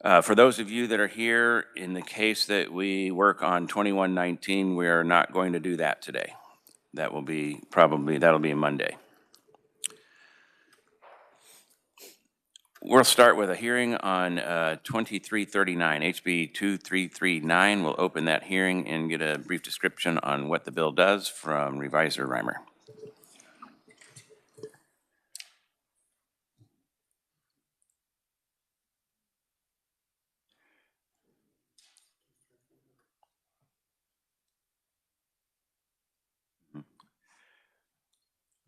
For those of you that are here, in the case that we work on 2119, we are not going to do that today. That will be that'll be a Monday. We'll start with a hearing on 2339, HB 2339. We'll open that hearing and get a brief description on what the bill does from Reviser Reimer. Hmm.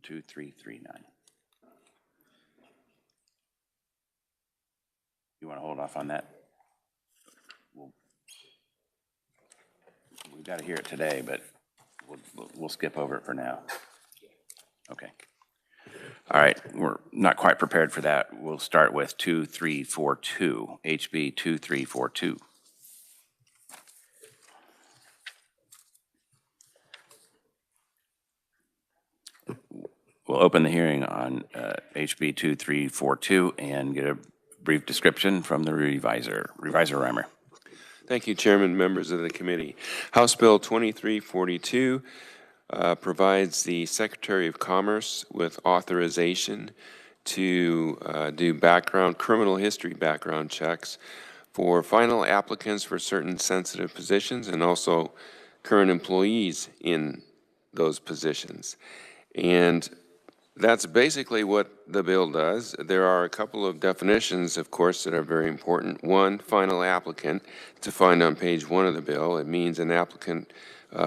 2339. You want to hold off on that? We've got to hear it today, but we'll skip over it for now. Okay. All right, we're not quite prepared for that. We'll start with 2342, HB 2342. We'll open the hearing on HB 2342 and get a brief description from the Reviser Reimer. Thank you, Chairman, members of the committee. House Bill 2342 provides the Secretary of Commerce with authorization to do criminal history background checks for final applicants for certain sensitive positions and also current employees in those positions. And that's basically what the bill does. There are a couple of definitions, of course, that are very important. One, final applicant, to find on page 1 of the bill. It means an applicant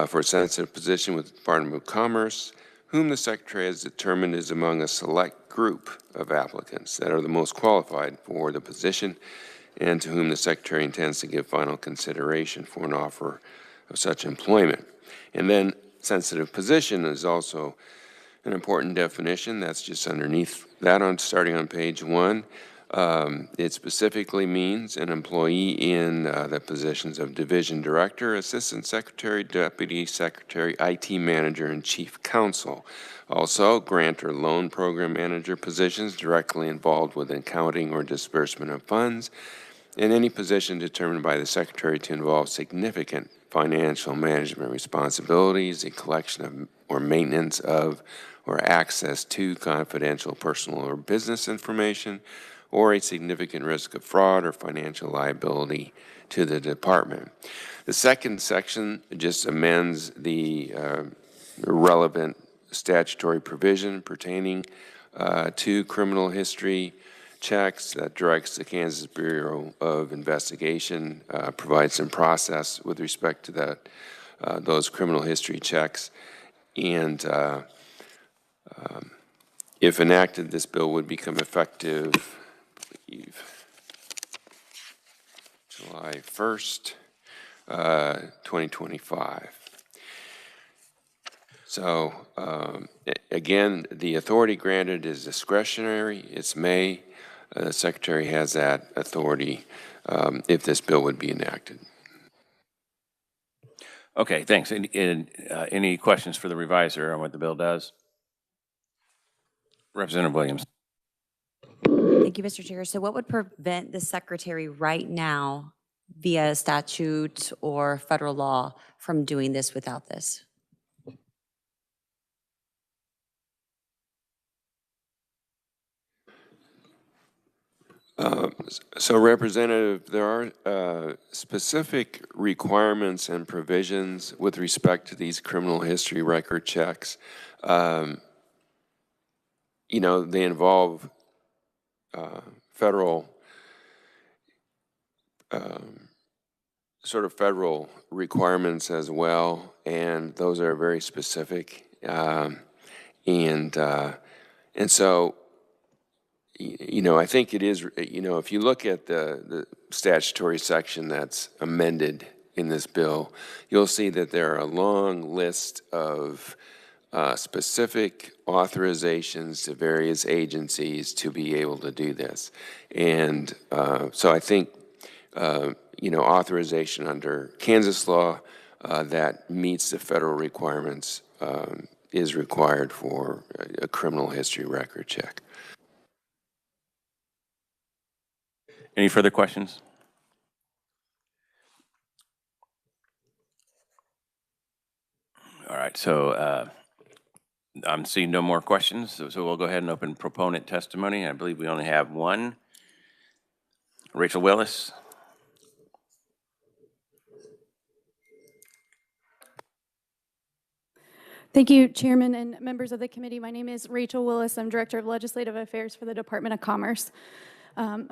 for a sensitive position with the Department of Commerce, whom the Secretary has determined is among a select group of applicants that are the most qualified for the position and to whom the Secretary intends to give final consideration for an offer of such employment. And then sensitive position is also an important definition. That's just underneath that, starting on page 1. It specifically means an employee in the positions of Division Director, Assistant Secretary, Deputy Secretary, IT Manager, and Chief Counsel. Also, grant or loan program manager positions directly involved with accounting or disbursement of funds, and any position determined by the Secretary to involve significant financial management responsibilities, the collection of or maintenance of or access to confidential personal or business information, or a significant risk of fraud or financial liability to the department. The second section just amends the relevant statutory provision pertaining to criminal history checks that directs the Kansas Bureau of Investigation, provides some process with respect to that, those criminal history checks. And if enacted, this bill would become effective, I believe, July 1st, 2025. So again, the authority granted is discretionary. It's may. The Secretary has that authority if this bill would be enacted. Okay, thanks. Any questions for the Reviser on what the bill does? Representative Williams. Thank you, Mr. Chair. So what would prevent the Secretary right now via statute or federal law from doing this without this? So, Representative, there are specific requirements and provisions with respect to these criminal history record checks. You know, they involve federal, sort of federal requirements as well, and those are very specific. And so, you know, I think it is, you know, if you look at the statutory section that's amended in this bill, you'll see that there are a long list of specific authorizations to various agencies to be able to do this. And so I think, you know, authorization under Kansas law that meets the federal requirements is required for a criminal history record check. Any further questions? right, so I'm seeing no more questions, so we'll go ahead and open proponent testimony. I believe we only have one. Rachel Willis. Thank you, Chairman and members of the committee. My name is Rachel Willis. I'm Director of Legislative Affairs for the Department of Commerce.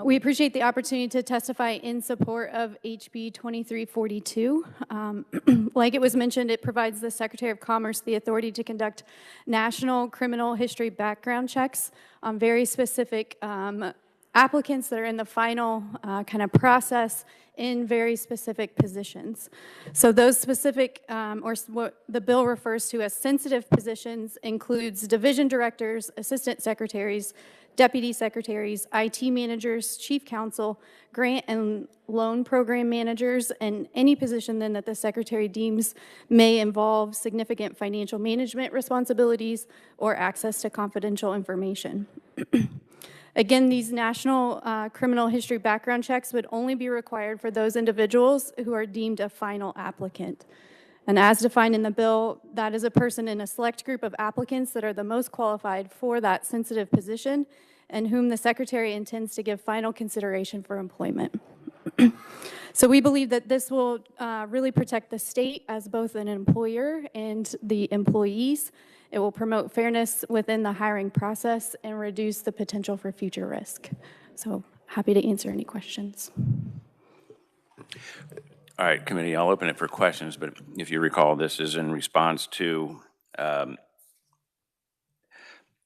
We appreciate the opportunity to testify in support of HB 2342. Like it was mentioned, it provides the Secretary of Commerce the authority to conduct national criminal history background checks on very specific applicants that are in the final kind of process in very specific positions. So those specific, or what the bill refers to as sensitive positions, includes division directors, assistant secretaries, deputy secretaries, IT managers, chief counsel, grant and loan program managers, and any position then that the secretary deems may involve significant financial management responsibilities or access to confidential information. Again, these national criminal history background checks would only be required for those individuals who are deemed a final applicant. And as defined in the bill, that is a person in a select group of applicants that are the most qualified for that sensitive position and whom the Secretary intends to give final consideration for employment. So we believe that this will really protect the state as both an employer and the employees. It will promote fairness within the hiring process and reduce the potential for future risk. So happy to answer any questions. All right, committee, I'll open it for questions, but if you recall, this is in response to the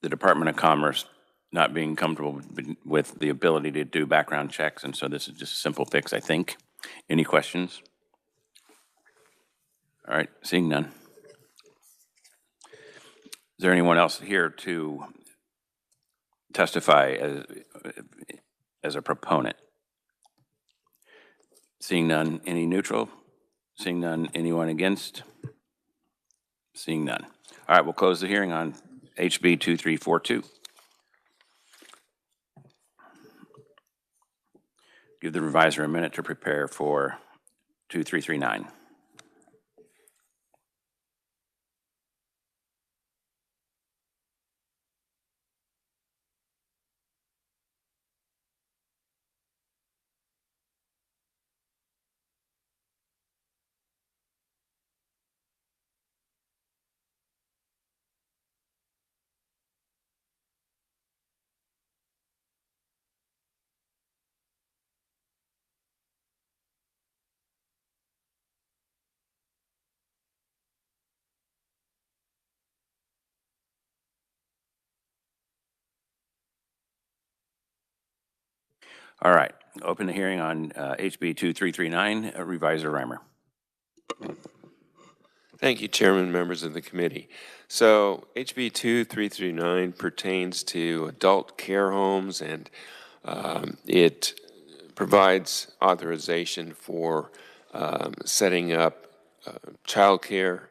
Department of Commerce not being comfortable with the ability to do background checks, and so this is just a simple fix, I think. Any questions? All right, seeing none. Is there anyone else here to testify as a proponent? Seeing none, any neutral? Seeing none, anyone against? Seeing none. All right, we'll close the hearing on HB 2342. Give the reviser a minute to prepare for 2339. All right, open the hearing on HB 2339, Reviser Reimer. Thank you, Chairman, members of the committee. So HB 2339 pertains to adult care homes, and it provides authorization for setting up child care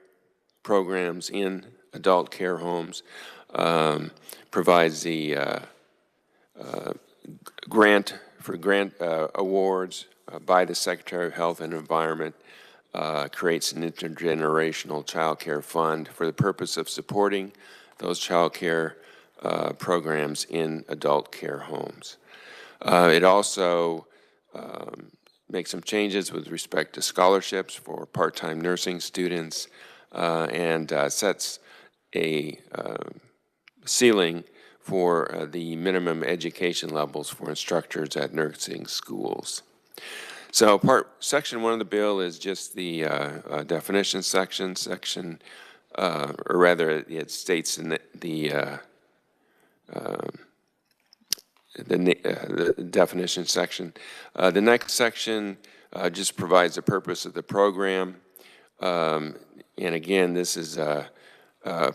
programs in adult care homes, provides the grant awards by the Secretary of Health and Environment, creates an intergenerational child care fund for the purpose of supporting those child care programs in adult care homes. It also makes some changes with respect to scholarships for part-time nursing students and sets a ceiling for the minimum education levels for instructors at nursing schools. So section 1 of the bill is just the definition section, or rather it states in the definition section. The next section just provides the purpose of the program. And again, this is a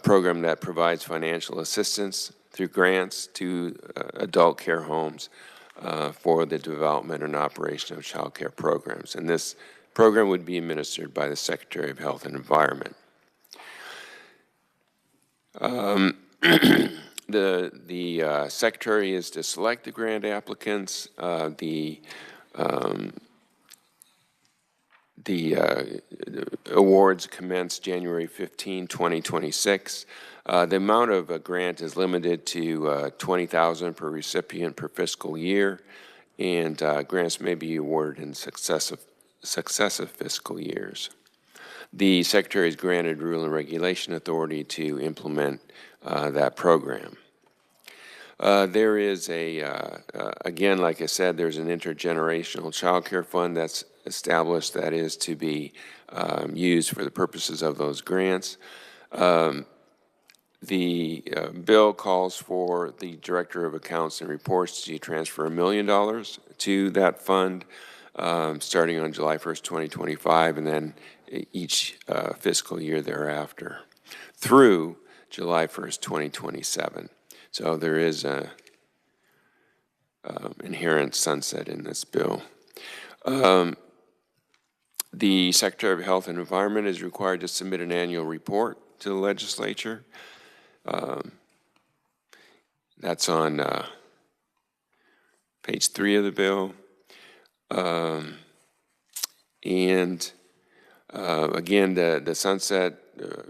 program that provides financial assistance through grants to adult care homes for the development and operation of child care programs. And this program would be administered by the Secretary of Health and Environment. The Secretary is to select the grant applicants. The The awards commence January 15, 2026. The amount of a grant is limited to $20,000 per recipient per fiscal year, and grants may be awarded in successive fiscal years. The Secretary is granted rule and regulation authority to implement that program. There is again, like I said, there's an intergenerational child care fund that's established that is to be used for the purposes of those grants. The bill calls for the Director of Accounts and Reports to transfer $1 million to that fund starting on July 1st, 2025, and then each fiscal year thereafter through July 1st, 2027. So there is a inherent sunset in this bill. The Secretary of Health and Environment is required to submit an annual report to the Legislature. That's on page 3 of the bill. Again, the sunset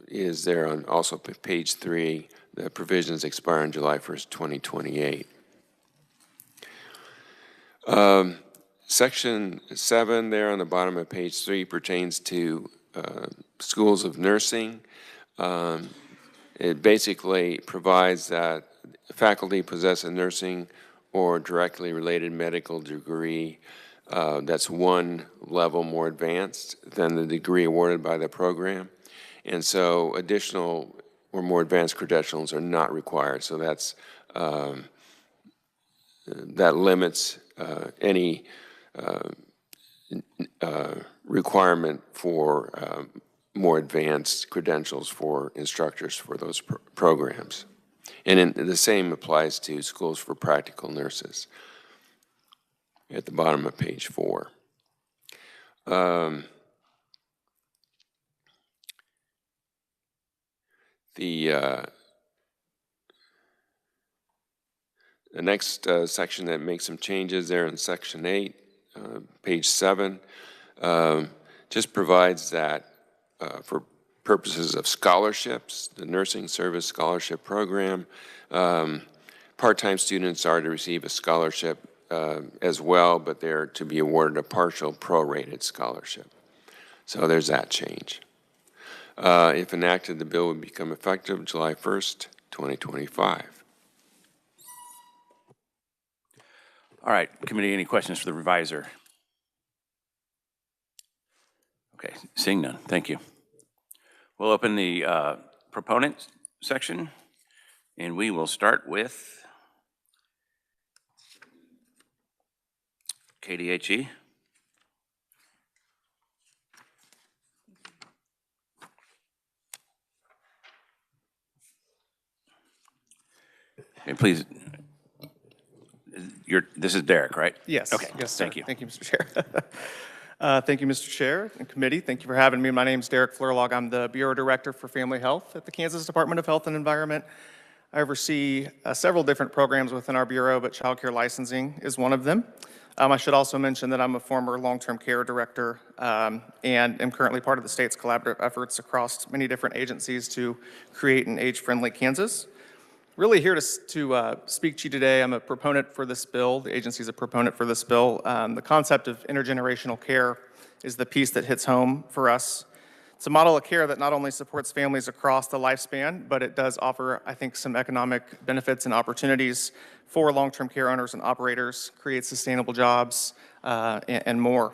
is there on also page 3. The provisions expire on July 1st, 2028. Section 7 there on the bottom of page 3 pertains to schools of nursing. It basically provides that faculty possess a nursing or directly related medical degree that's one level more advanced than the degree awarded by the program. And so additional or more advanced credentials are not required. So that's that limits any requirement for more advanced credentials for instructors for those programs. And the same applies to schools for practical nurses at the bottom of page 4. The next section that makes some changes there in section 8, page 7, just provides that for purposes of scholarships, the Nursing Service Scholarship Program, part-time students are to receive a scholarship as well, but they're to be awarded a partial prorated scholarship. So there's that change. If enacted, the bill would become effective July 1st, 2025. All right, committee, any questions for the reviser? Okay, seeing none, thank you. We'll open the proponent section, and we will start with KDHE. And please, this is Derek, right? Yes. Okay. Yes, sir. Thank you. Thank you, Mr. Chair. Thank you, Mr. Chair and committee. Thank you for having me. My name is Derek Flerlog. I'm the Bureau Director for Family Health at the Kansas Department of Health and Environment. I oversee several different programs within our bureau, but child care licensing is one of them. I should also mention that I'm a former long-term care director and am currently part of the state's collaborative efforts across many different agencies to create an age-friendly Kansas. Really here to speak to you today. I'm a proponent for this bill. The agency is a proponent for this bill. The concept of intergenerational care is the piece that hits home for us. It's a model of care that not only supports families across the lifespan, but it does offer, I think, some economic benefits and opportunities for long-term care owners and operators, creates sustainable jobs, and more.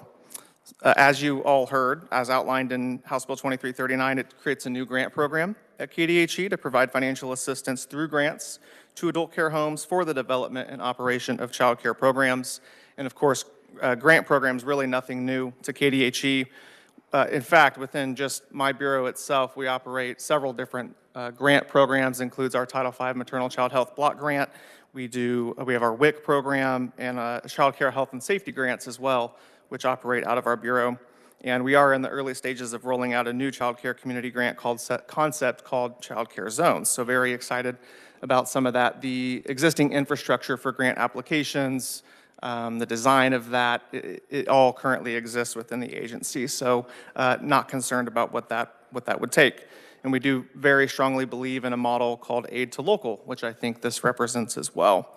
As you all heard, as outlined in House Bill 2339, it creates a new grant program at KDHE to provide financial assistance through grants to adult care homes for the development and operation of child care programs. And of course, grant programs really nothing new to KDHE. In fact, within just my bureau itself, we operate several different grant programs, includes our Title V Maternal Child Health Block Grant. We have our WIC program and child care health and safety grants as well, which operate out of our bureau. And we are in the early stages of rolling out a new child care community grant concept called Child Care Zones. So very excited about some of that. The existing infrastructure for grant applications, the design of that, it all currently exists within the agency. So not concerned about what that would take. And we do very strongly believe in a model called aid to local, which I think this represents as well.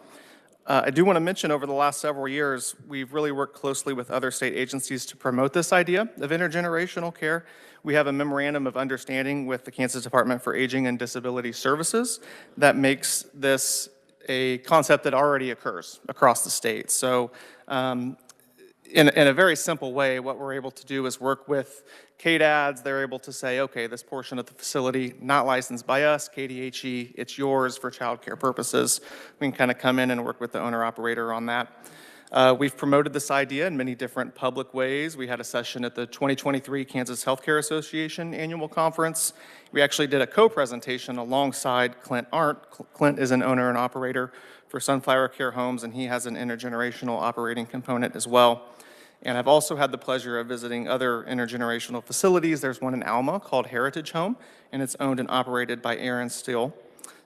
I do want to mention over the last several years, we've really worked closely with other state agencies to promote this idea of intergenerational care. We have a memorandum of understanding with the Kansas Department for Aging and Disability Services that makes this a concept that already occurs across the state. So in a very simple way, what we're able to do is work with KDADs. They're able to say, okay, this portion of the facility not licensed by us, KDHE, it's yours for childcare purposes. We can kind of come in and work with the owner-operator on that. We've promoted this idea in many different public ways. We had a session at the 2023 Kansas Healthcare Association annual conference. We actually did a co-presentation alongside Clint Arndt. Clint is an owner and operator for Sunflower Care Homes, and he has an intergenerational operating component as well. And I've also had the pleasure of visiting other intergenerational facilities. There's one in Alma called Heritage Home, and it's owned and operated by Aaron Steele.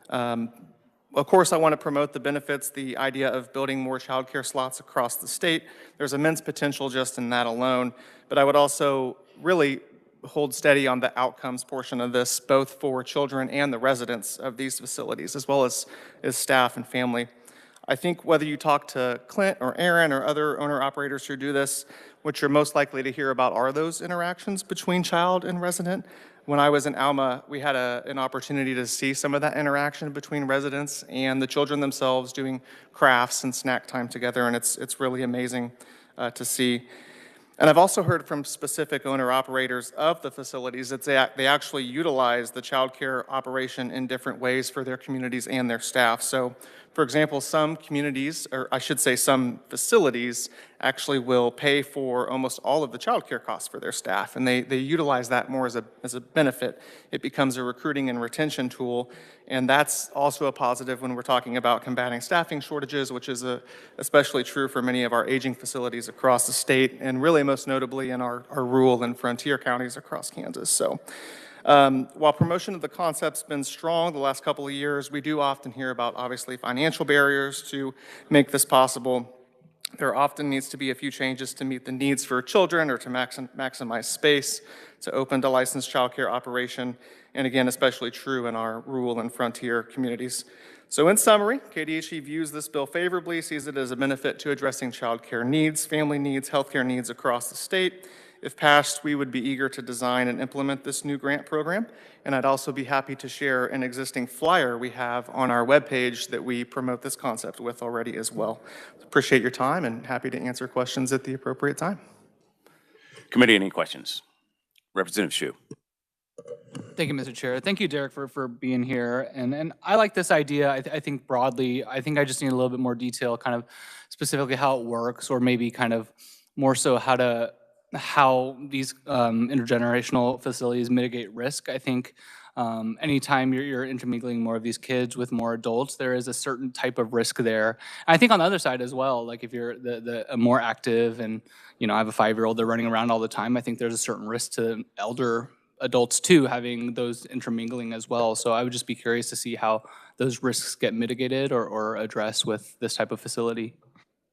Of course, I want to promote the benefits, the idea of building more child care slots across the state. There's immense potential just in that alone, but I would also really hold steady on the outcomes portion of this, both for children and the residents of these facilities, as well as staff and family. I think whether you talk to Clint or Aaron or other owner-operators who do this, what you're most likely to hear about are those interactions between child and resident. When I was in Alma, we had an opportunity to see some of that interaction between residents and the children themselves doing crafts and snack time together, and it's really amazing to see. And I've also heard from specific owner-operators of the facilities that they actually utilize the child care operation in different ways for their communities and their staff. So, for example, some communities, or I should say some facilities, actually will pay for almost all of the child care costs for their staff, and they utilize that more as a benefit. It becomes a recruiting and retention tool, and that's also a positive when we're talking about combating staffing shortages, which is especially true for many of our aging facilities across the state, and really most notably in our rural and frontier counties across Kansas. So while promotion of the concept's been strong the last couple of years, we do often hear about, obviously, financial barriers to make this possible. There often needs to be a few changes to meet the needs for children or to maximize space to open to licensed childcare operation, and again, especially true in our rural and frontier communities. So in summary, KDHE views this bill favorably, sees it as a benefit to addressing childcare needs, family needs, healthcare needs across the state. If passed, we would be eager to design and implement this new grant program, and I'd also be happy to share an existing flyer we have on our webpage that we promote this concept with already as well. Appreciate your time and happy to answer questions at the appropriate time. Committee, any questions? Representative Shu. Thank you, Mr. Chair. Thank you, Derek, for being here. And I like this idea. I think broadly, I think I just need a little bit more detail, kind of specifically how it works, or maybe kind of more so how these intergenerational facilities mitigate risk. I think anytime you're intermingling more of these kids with more adults, there is a certain type of risk there. I think on the other side as well, like if you're the more active and, I have a 5-year-old, they're running around all the time, I think there's a certain risk to elder adults too, having those intermingling as well. So I would just be curious to see how those risks get mitigated or addressed with this type of facility.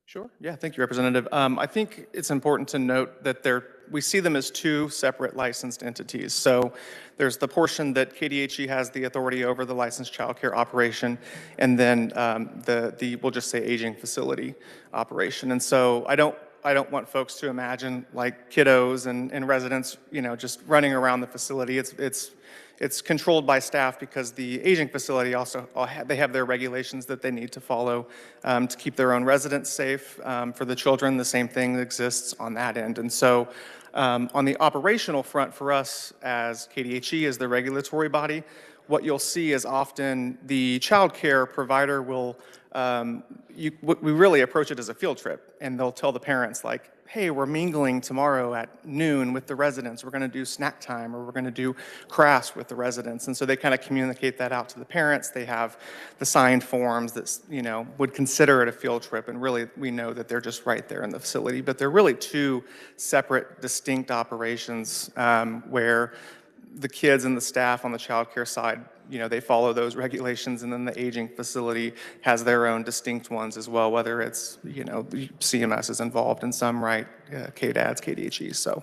Sure. Yeah, thank you, Representative. I think it's important to note that we see them as two separate licensed entities. So there's the portion that KDHE has the authority over, the licensed child care operation, and then we'll just say aging facility operation. And so I don't want folks to imagine like kiddos and residents, just running around the facility. It's controlled by staff because the aging facility also, they have their regulations that they need to follow to keep their own residents safe. For the children, the same thing exists on that end. And so on the operational front for us as KDHE, as the regulatory body, what you'll see is often the child care provider will, we really approach it as a field trip, and they'll tell the parents like, hey, we're mingling tomorrow at noon with the residents. We're going to do snack time, or we're going to do crafts with the residents. And so they kind of communicate that out to the parents. They have the signed forms that, would consider it a field trip. And really, we know that they're just right there in the facility. But they're really two separate, distinct operations where the kids and the staff on the childcare side, they follow those regulations, and then the aging facility has their own distinct ones as well, whether it's, CMS is involved in some, right, KDADs, KDHEs, so.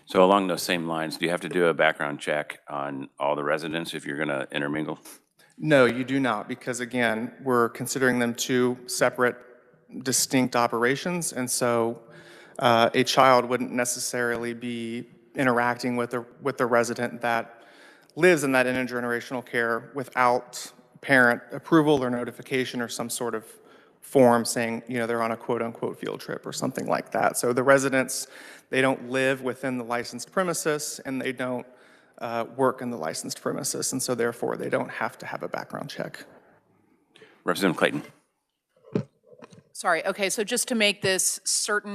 So along those same lines, do you have to do a background check on all the residents if you're going to intermingle? No, you do not, because again, we're considering them two separate, distinct operations, and so a child wouldn't necessarily be interacting with the resident that lives in that intergenerational care without parent approval or notification or some sort of form saying, they're on a quote-unquote field trip or something like that. So the residents, they don't live within the licensed premises, and they don't work in the licensed premises, and so therefore they don't have to have a background check. Representative Clayton. Sorry, okay, so just to make this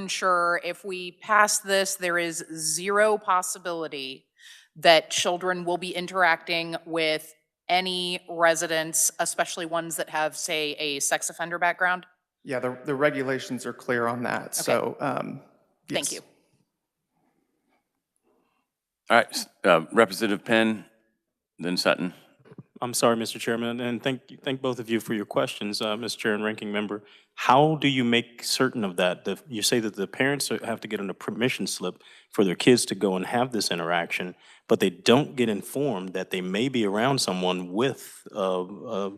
sure, if we pass this, there is zero possibility that children will be interacting with any residents, especially ones that have, say, a sex offender background? Yeah, the regulations are clear on that, so, Thank yes. you. All right, Representative Penn, then Sutton. I'm sorry, Mr. Chairman, and thank both of you for your questions, Mr. Chair and Ranking Member. How do you make certain of that? You say that the parents have to get on a permission slip for their kids to go and have this interaction, but they don't get informed that they may be around someone with a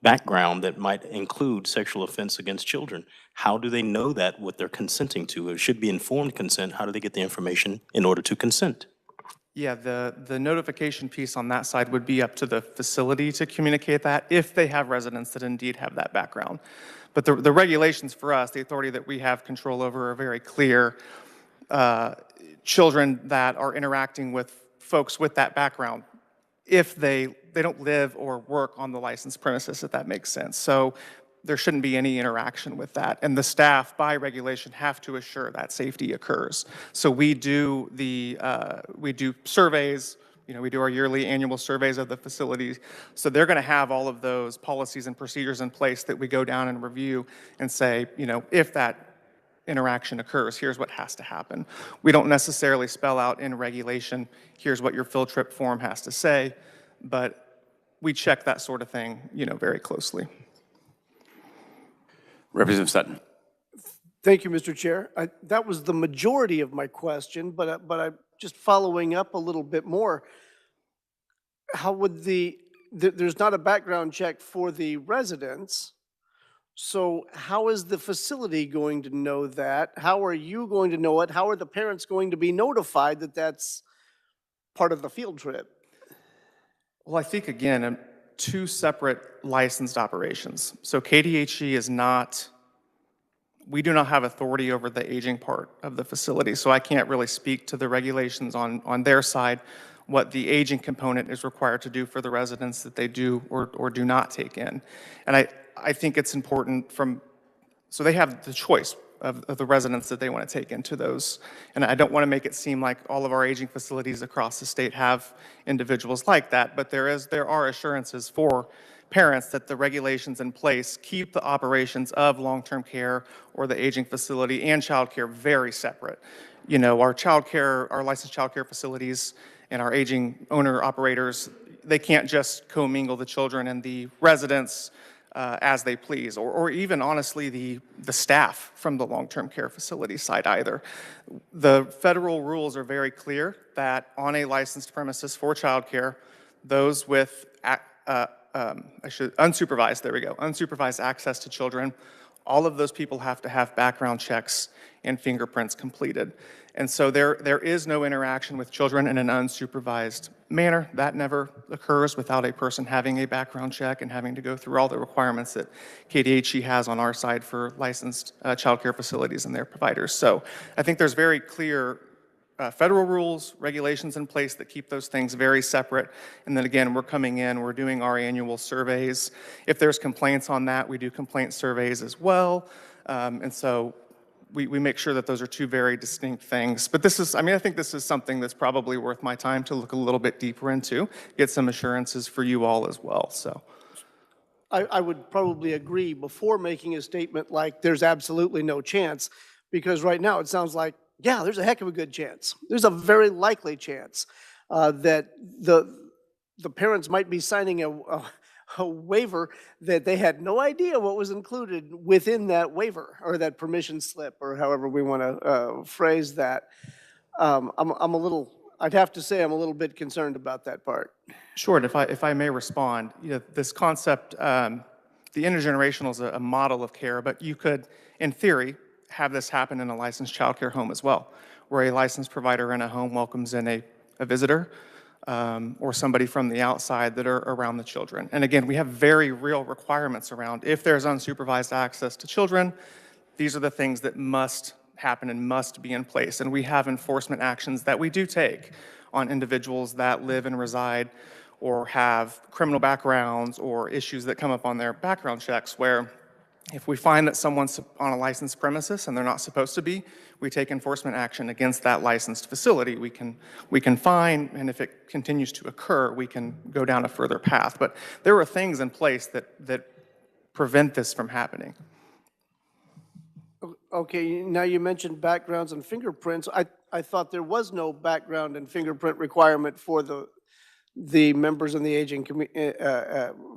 background that might include sexual offense against children. How do they know that what they're consenting to? It should be informed consent. How do they get the information in order to consent? Yeah, the notification piece on that side would be up to the facility to communicate that if they have residents that indeed have that background. But the regulations for us, the authority that we have control over, are very clear. Children that are interacting with folks with that background, if they don't live or work on the licensed premises, if that makes sense. So there shouldn't be any interaction with that. And the staff, by regulation, have to assure that safety occurs. So we do surveys, we do our yearly annual surveys of the facilities. So they're gonna have all of those policies and procedures in place that we go down and review and say, if that interaction occurs, here's what has to happen. We don't necessarily spell out in regulation, here's what your field trip form has to say, but we check that sort of thing, very closely. Representative Sutton. Thank you, Mr. Chair. That was the majority of my question, but I'm just following up a little bit more. How would there's not a background check for the residents, so how is the facility going to know that? How are you going to know it? How are the parents going to be notified that that's part of the field trip? Well, I think, again, two separate licensed operations. So KDHE is not, we do not have authority over the aging part of the facility, so I can't really speak to the regulations on their side, what the aging component is required to do for the residents that they do or do not take in. And I think it's important so they have the choice of the residents that they want to take into those. And I don't want to make it seem like all of our aging facilities across the state have individuals like that, but there are assurances for parents that the regulations in place keep the operations of long-term care or the aging facility and child care very separate. Our licensed child care facilities and our aging owner operators, they can't just commingle the children and the residents as they please, or even honestly the staff from the long-term care facility side either. The federal rules are very clear that on a licensed premises for childcare, those with unsupervised access to children, all of those people have to have background checks and fingerprints completed. And so there is no interaction with children in an unsupervised manner. That never occurs without a person having a background check and having to go through all the requirements that KDHE has on our side for licensed child care facilities and their providers. So I think there's very clear federal rules, regulations in place that keep those things very separate. And then again, we're coming in, we're doing our annual surveys. If there's complaints on that, we do complaint surveys as well. And so we make sure that those are two very distinct things. But I think this is something that's probably worth my time to look a little bit deeper into, get some assurances for you all as well, so. I would probably agree before making a statement like there's absolutely no chance, because right now it sounds like Yeah, there's a heck of a good chance. There's a very likely chance that the parents might be signing a waiver that they had no idea what was included within that waiver or that permission slip or however we want to phrase that. I'm a little, I'd have to say I'm a little bit concerned about that part. Sure, and if I may respond, this concept, the intergenerational is a model of care, but you could, in theory, have this happen in a licensed childcare home as well, where a licensed provider in a home welcomes in a visitor or somebody from the outside that are around the children. And again, we have very real requirements around if there's unsupervised access to children, these are the things that must happen and must be in place. And we have enforcement actions that we do take on individuals that live and reside or have criminal backgrounds or issues that come up on their background checks where if we find that someone's on a licensed premises and they're not supposed to be, we take enforcement action against that licensed facility. We can fine, and if it continues to occur, we can go down a further path. But there are things in place that prevent this from happening. Okay, now you mentioned backgrounds and fingerprints. I thought there was no background and fingerprint requirement for the members in the aging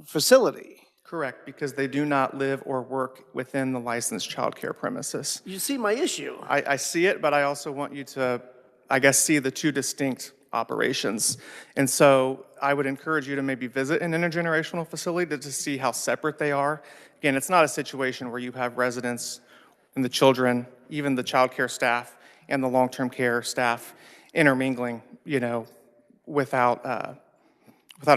facility. Correct, because they do not live or work within the licensed child care premises. You see my issue. I see it, but I also want you to, I guess, see the two distinct operations. And so I would encourage you to maybe visit an intergenerational facility to see how separate they are. Again, it's not a situation where you have residents and the children, even the child care staff and the long-term care staff intermingling, without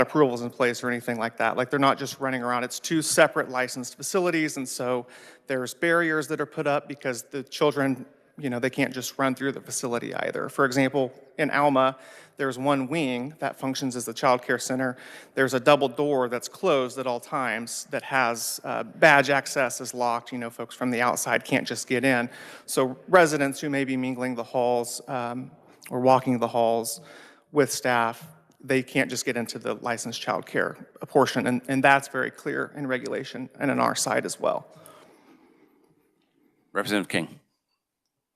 approvals in place or anything like that. Like they're not just running around. It's two separate licensed facilities, and so there's barriers that are put up because the children, they can't just run through the facility either. For example, in Alma, there's one wing that functions as the child care center. There's a double door that's closed at all times that has badge access is locked. Folks from the outside can't just get in. So residents who may be mingling the halls or walking the halls with staff, they can't just get into the licensed child care portion, and that's very clear in regulation and on our side as well. Representative King.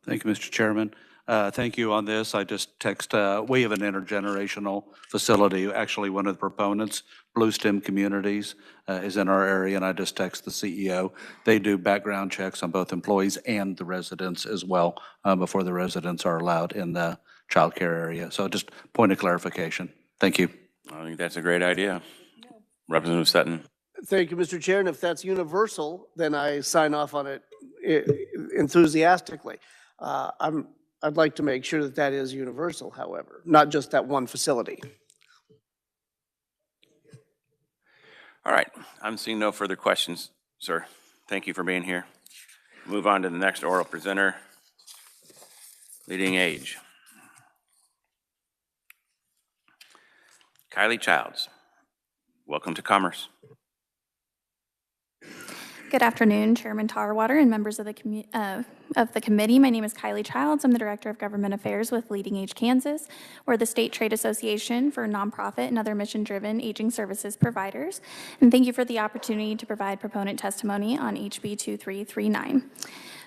Thank you, Mr. Chairman. Thank you on this. I just text, we have an intergenerational facility. Actually, one of the proponents, Blue Stem Communities, is in our area, and I just text the CEO. They do background checks on both employees and the residents as well before the residents are allowed in the child care area. So just point of clarification. Thank you. I think that's a great idea. Representative Sutton. Thank you, Mr. Chair. And if that's universal, then I sign off on it enthusiastically. I'd like to make sure that that is universal, however, not just that one facility. All right, I'm seeing no further questions, sir. Thank you for being here. Move on to the next oral presenter, Leading Age. Kylie Childs, welcome to Commerce. Good afternoon, Chairman Tarwater and members of the committee. My name is Kylie Childs. I'm the Director of Government Affairs with Leading Age Kansas. We're the state trade association for nonprofit and other mission-driven aging services providers. And thank you for the opportunity to provide proponent testimony on HB 2339.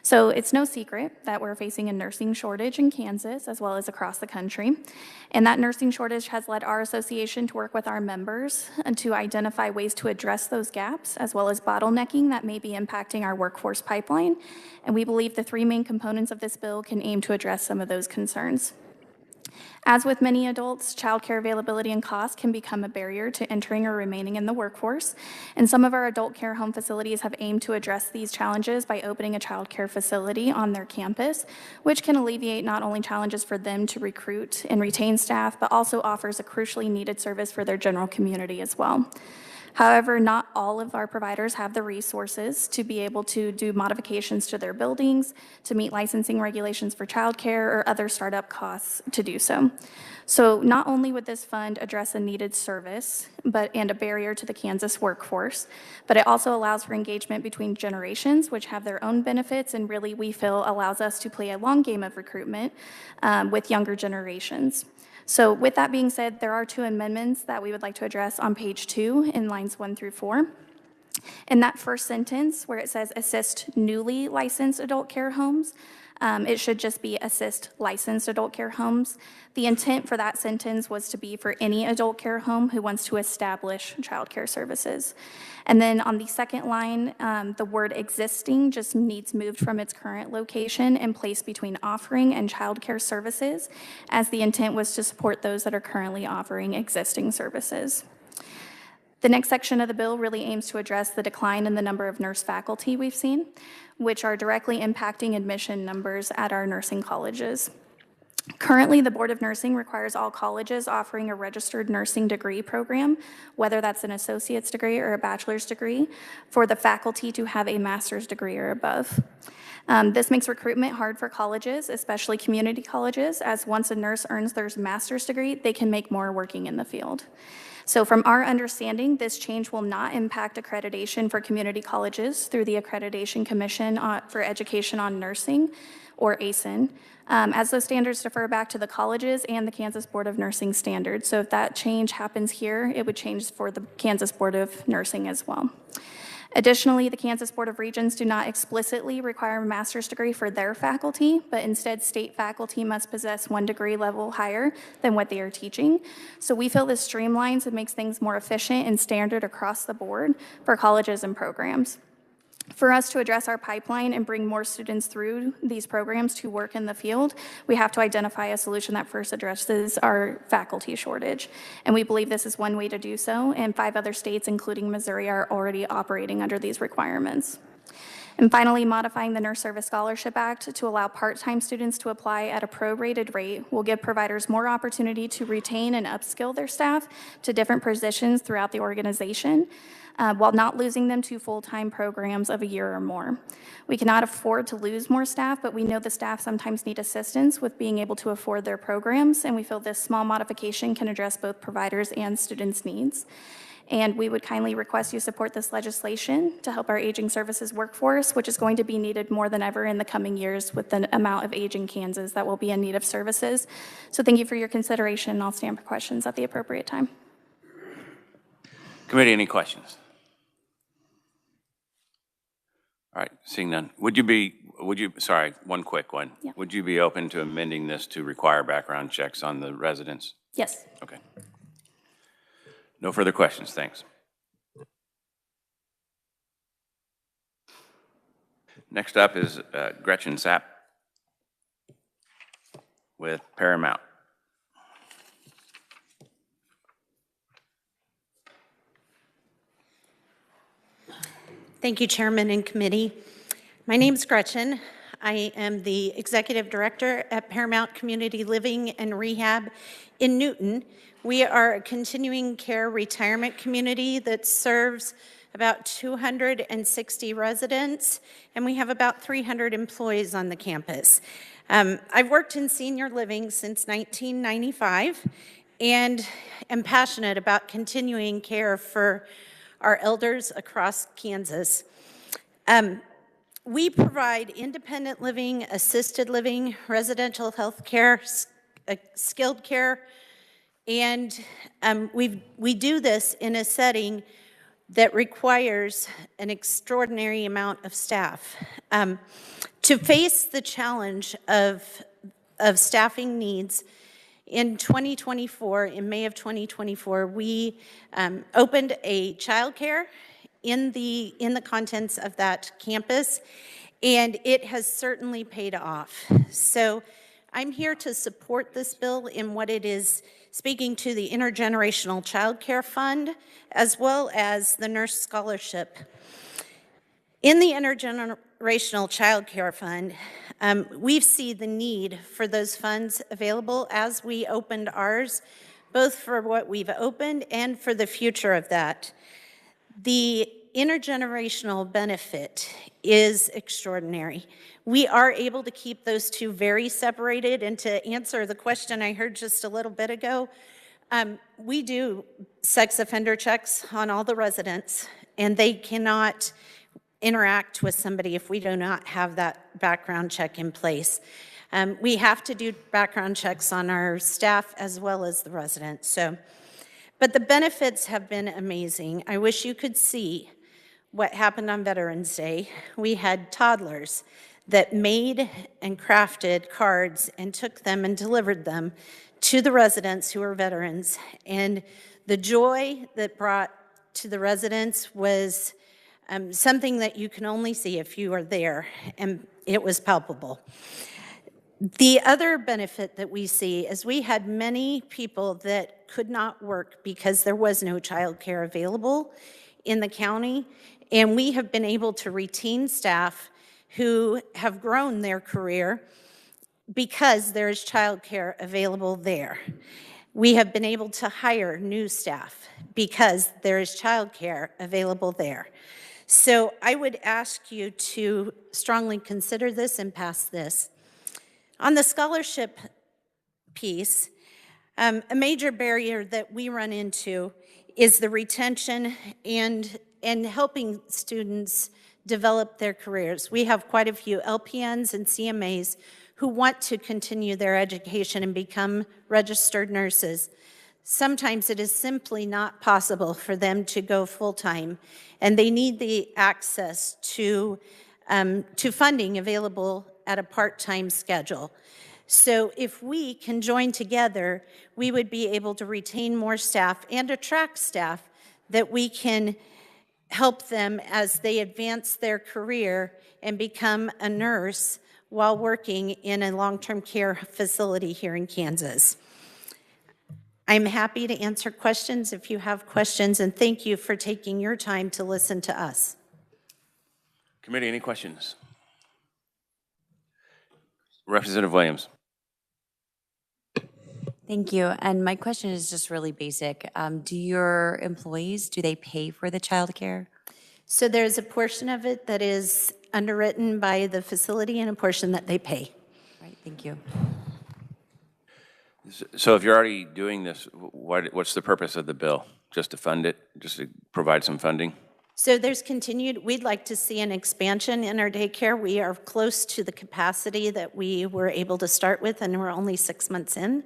So it's no secret that we're facing a nursing shortage in Kansas as well as across the country. And that nursing shortage has led our association to work with our members and to identify ways to address those gaps as well as bottlenecking that may be impacting our workforce pipeline. And we believe the three main components of this bill can aim to address some of those concerns. As with many adults, childcare availability and cost can become a barrier to entering or remaining in the workforce. And some of our adult care home facilities have aimed to address these challenges by opening a childcare facility on their campus, which can alleviate not only challenges for them to recruit and retain staff, but also offers a crucially needed service for their general community as well. However, not all of our providers have the resources to be able to do modifications to their buildings, to meet licensing regulations for childcare or other startup costs to do so. So not only would this fund address a needed service and a barrier to the Kansas workforce, but it also allows for engagement between generations, which have their own benefits and really we feel allows us to play a long game of recruitment with younger generations. So with that being said, there are two amendments that we would like to address on page 2 in lines 1 through 4. In that first sentence where it says assist newly licensed adult care homes, it should just be assist licensed adult care homes. The intent for that sentence was to be for any adult care home who wants to establish child care services. And then on the second line, the word existing just needs moved from its current location and placed between offering and child care services, as the intent was to support those that are currently offering existing services. The next section of the bill really aims to address the decline in the number of nurse faculty we've seen, which are directly impacting admission numbers at our nursing colleges. Currently, the Board of Nursing requires all colleges offering a registered nursing degree program, whether that's an associate's degree or a bachelor's degree, for the faculty to have a master's degree or above. This makes recruitment hard for colleges, especially community colleges, as once a nurse earns their master's degree, they can make more working in the field. So from our understanding, this change will not impact accreditation for community colleges through the Accreditation Commission for Education on Nursing, or ASIN, as those standards defer back to the colleges and the Kansas Board of Nursing standards. So if that change happens here, it would change for the Kansas Board of Nursing as well. Additionally, the Kansas Board of Regents do not explicitly require a master's degree for their faculty, but instead state faculty must possess 1 degree level higher than what they are teaching. So we feel this streamlines and makes things more efficient and standard across the board for colleges and programs. For us to address our pipeline and bring more students through these programs to work in the field, we have to identify a solution that first addresses our faculty shortage. And we believe this is one way to do so, and 5 other states, including Missouri, are already operating under these requirements. And finally, modifying the Nurse Service Scholarship Act to allow part-time students to apply at a prorated rate will give providers more opportunity to retain and upskill their staff to different positions throughout the organization, while not losing them to full-time programs of a year or more. We cannot afford to lose more staff, but we know the staff sometimes need assistance with being able to afford their programs, and we feel this small modification can address both providers and students' needs. And we would kindly request you support this legislation to help our aging services workforce, which is going to be needed more than ever in the coming years with the amount of age in Kansas that will be in need of services. So thank you for your consideration, and I'll stand for questions at the appropriate time. Committee, any questions? All right, seeing none. Sorry, one quick one. Yeah. Would you be open to amending this to require background checks on the residents? Yes. Okay. No further questions, thanks. Next up is Gretchen Sapp with Paramount. Thank you, Chairman and Committee. My name is Gretchen. I am the Executive Director at Paramount Community Living and Rehab in Newton. We are a continuing care retirement community that serves about 260 residents, and we have about 300 employees on the campus. I've worked in senior living since 1995 and am passionate about continuing care for our elders across Kansas. We provide independent living, assisted living, residential health care, skilled care, and we do this in a setting that requires an extraordinary amount of staff. To face the challenge of staffing needs, in 2024, in May of 2024, we opened a childcare in the contents of that campus, and it has certainly paid off. So I'm here to support this bill in what it is speaking to the Intergenerational Child Care Fund, as well as the Nurse Scholarship. In the Intergenerational Child Care Fund, we see the need for those funds available as we opened ours, both for what we've opened and for the future of that. The intergenerational benefit is extraordinary. We are able to keep those two very separated, and to answer the question I heard just a little bit ago, we do sex offender checks on all the residents, and they cannot interact with somebody if we do not have that background check in place. We have to do background checks on our staff as well as the residents. But the benefits have been amazing. I wish you could see what happened on Veterans Day. We had toddlers that made and crafted cards and took them and delivered them to the residents who were veterans. And the joy that brought to the residents was something that you can only see if you are there, and it was palpable. The other benefit that we see is we had many people that could not work because there was no childcare available in the county, and we have been able to retain staff who have grown their career because there is childcare available there. We have been able to hire new staff because there is childcare available there. So I would ask you to strongly consider this and pass this. On the scholarship piece, a major barrier that we run into is the retention and helping students develop their careers. We have quite a few LPNs and CMAs who want to continue their education and become registered nurses. Sometimes it is simply not possible for them to go full-time, and they need the access to funding available at a part-time schedule. So if we can join together, we would be able to retain more staff and attract staff that we can help them as they advance their career and become a nurse while working in a long-term care facility here in Kansas. I'm happy to answer questions if you have questions, and thank you for taking your time to listen to us. Committee, any questions? Representative Williams. Thank you. And my question is just really basic. Do your employees, do they pay for the childcare? So there's a portion of it that is underwritten by the facility and a portion that they pay. Right, thank you. So if you're already doing this, what's the purpose of the bill? Just to fund it, just to provide some funding? So there's we'd like to see an expansion in our daycare. We are close to the capacity that we were able to start with, and we're only 6 months in.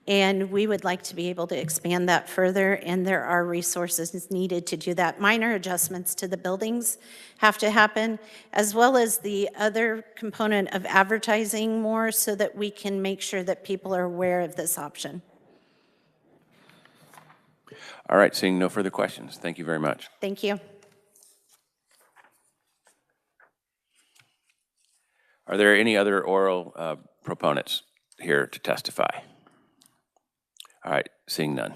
And we would like to be able to expand that further, and there are resources needed to do that. Minor adjustments to the buildings have to happen, as well as the other component of advertising more so that we can make sure that people are aware of this option. All right, seeing no further questions, thank you very much. Thank you. Are there any other oral proponents here to testify? All right, seeing none.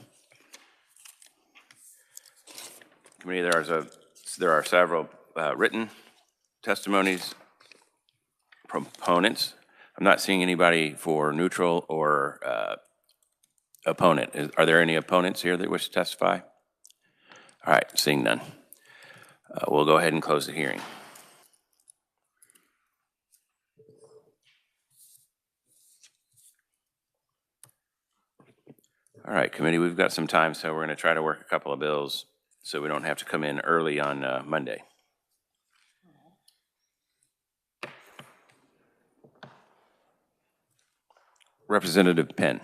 Committee, there are several written testimonies, proponents. I'm not seeing anybody for neutral or opponent. Are there any opponents here that wish to testify? All right, seeing none. We'll go ahead and close the hearing. All right, committee, we've got some time, so we're going to try to work a couple of bills so we don't have to come in early on Monday. Representative Penn.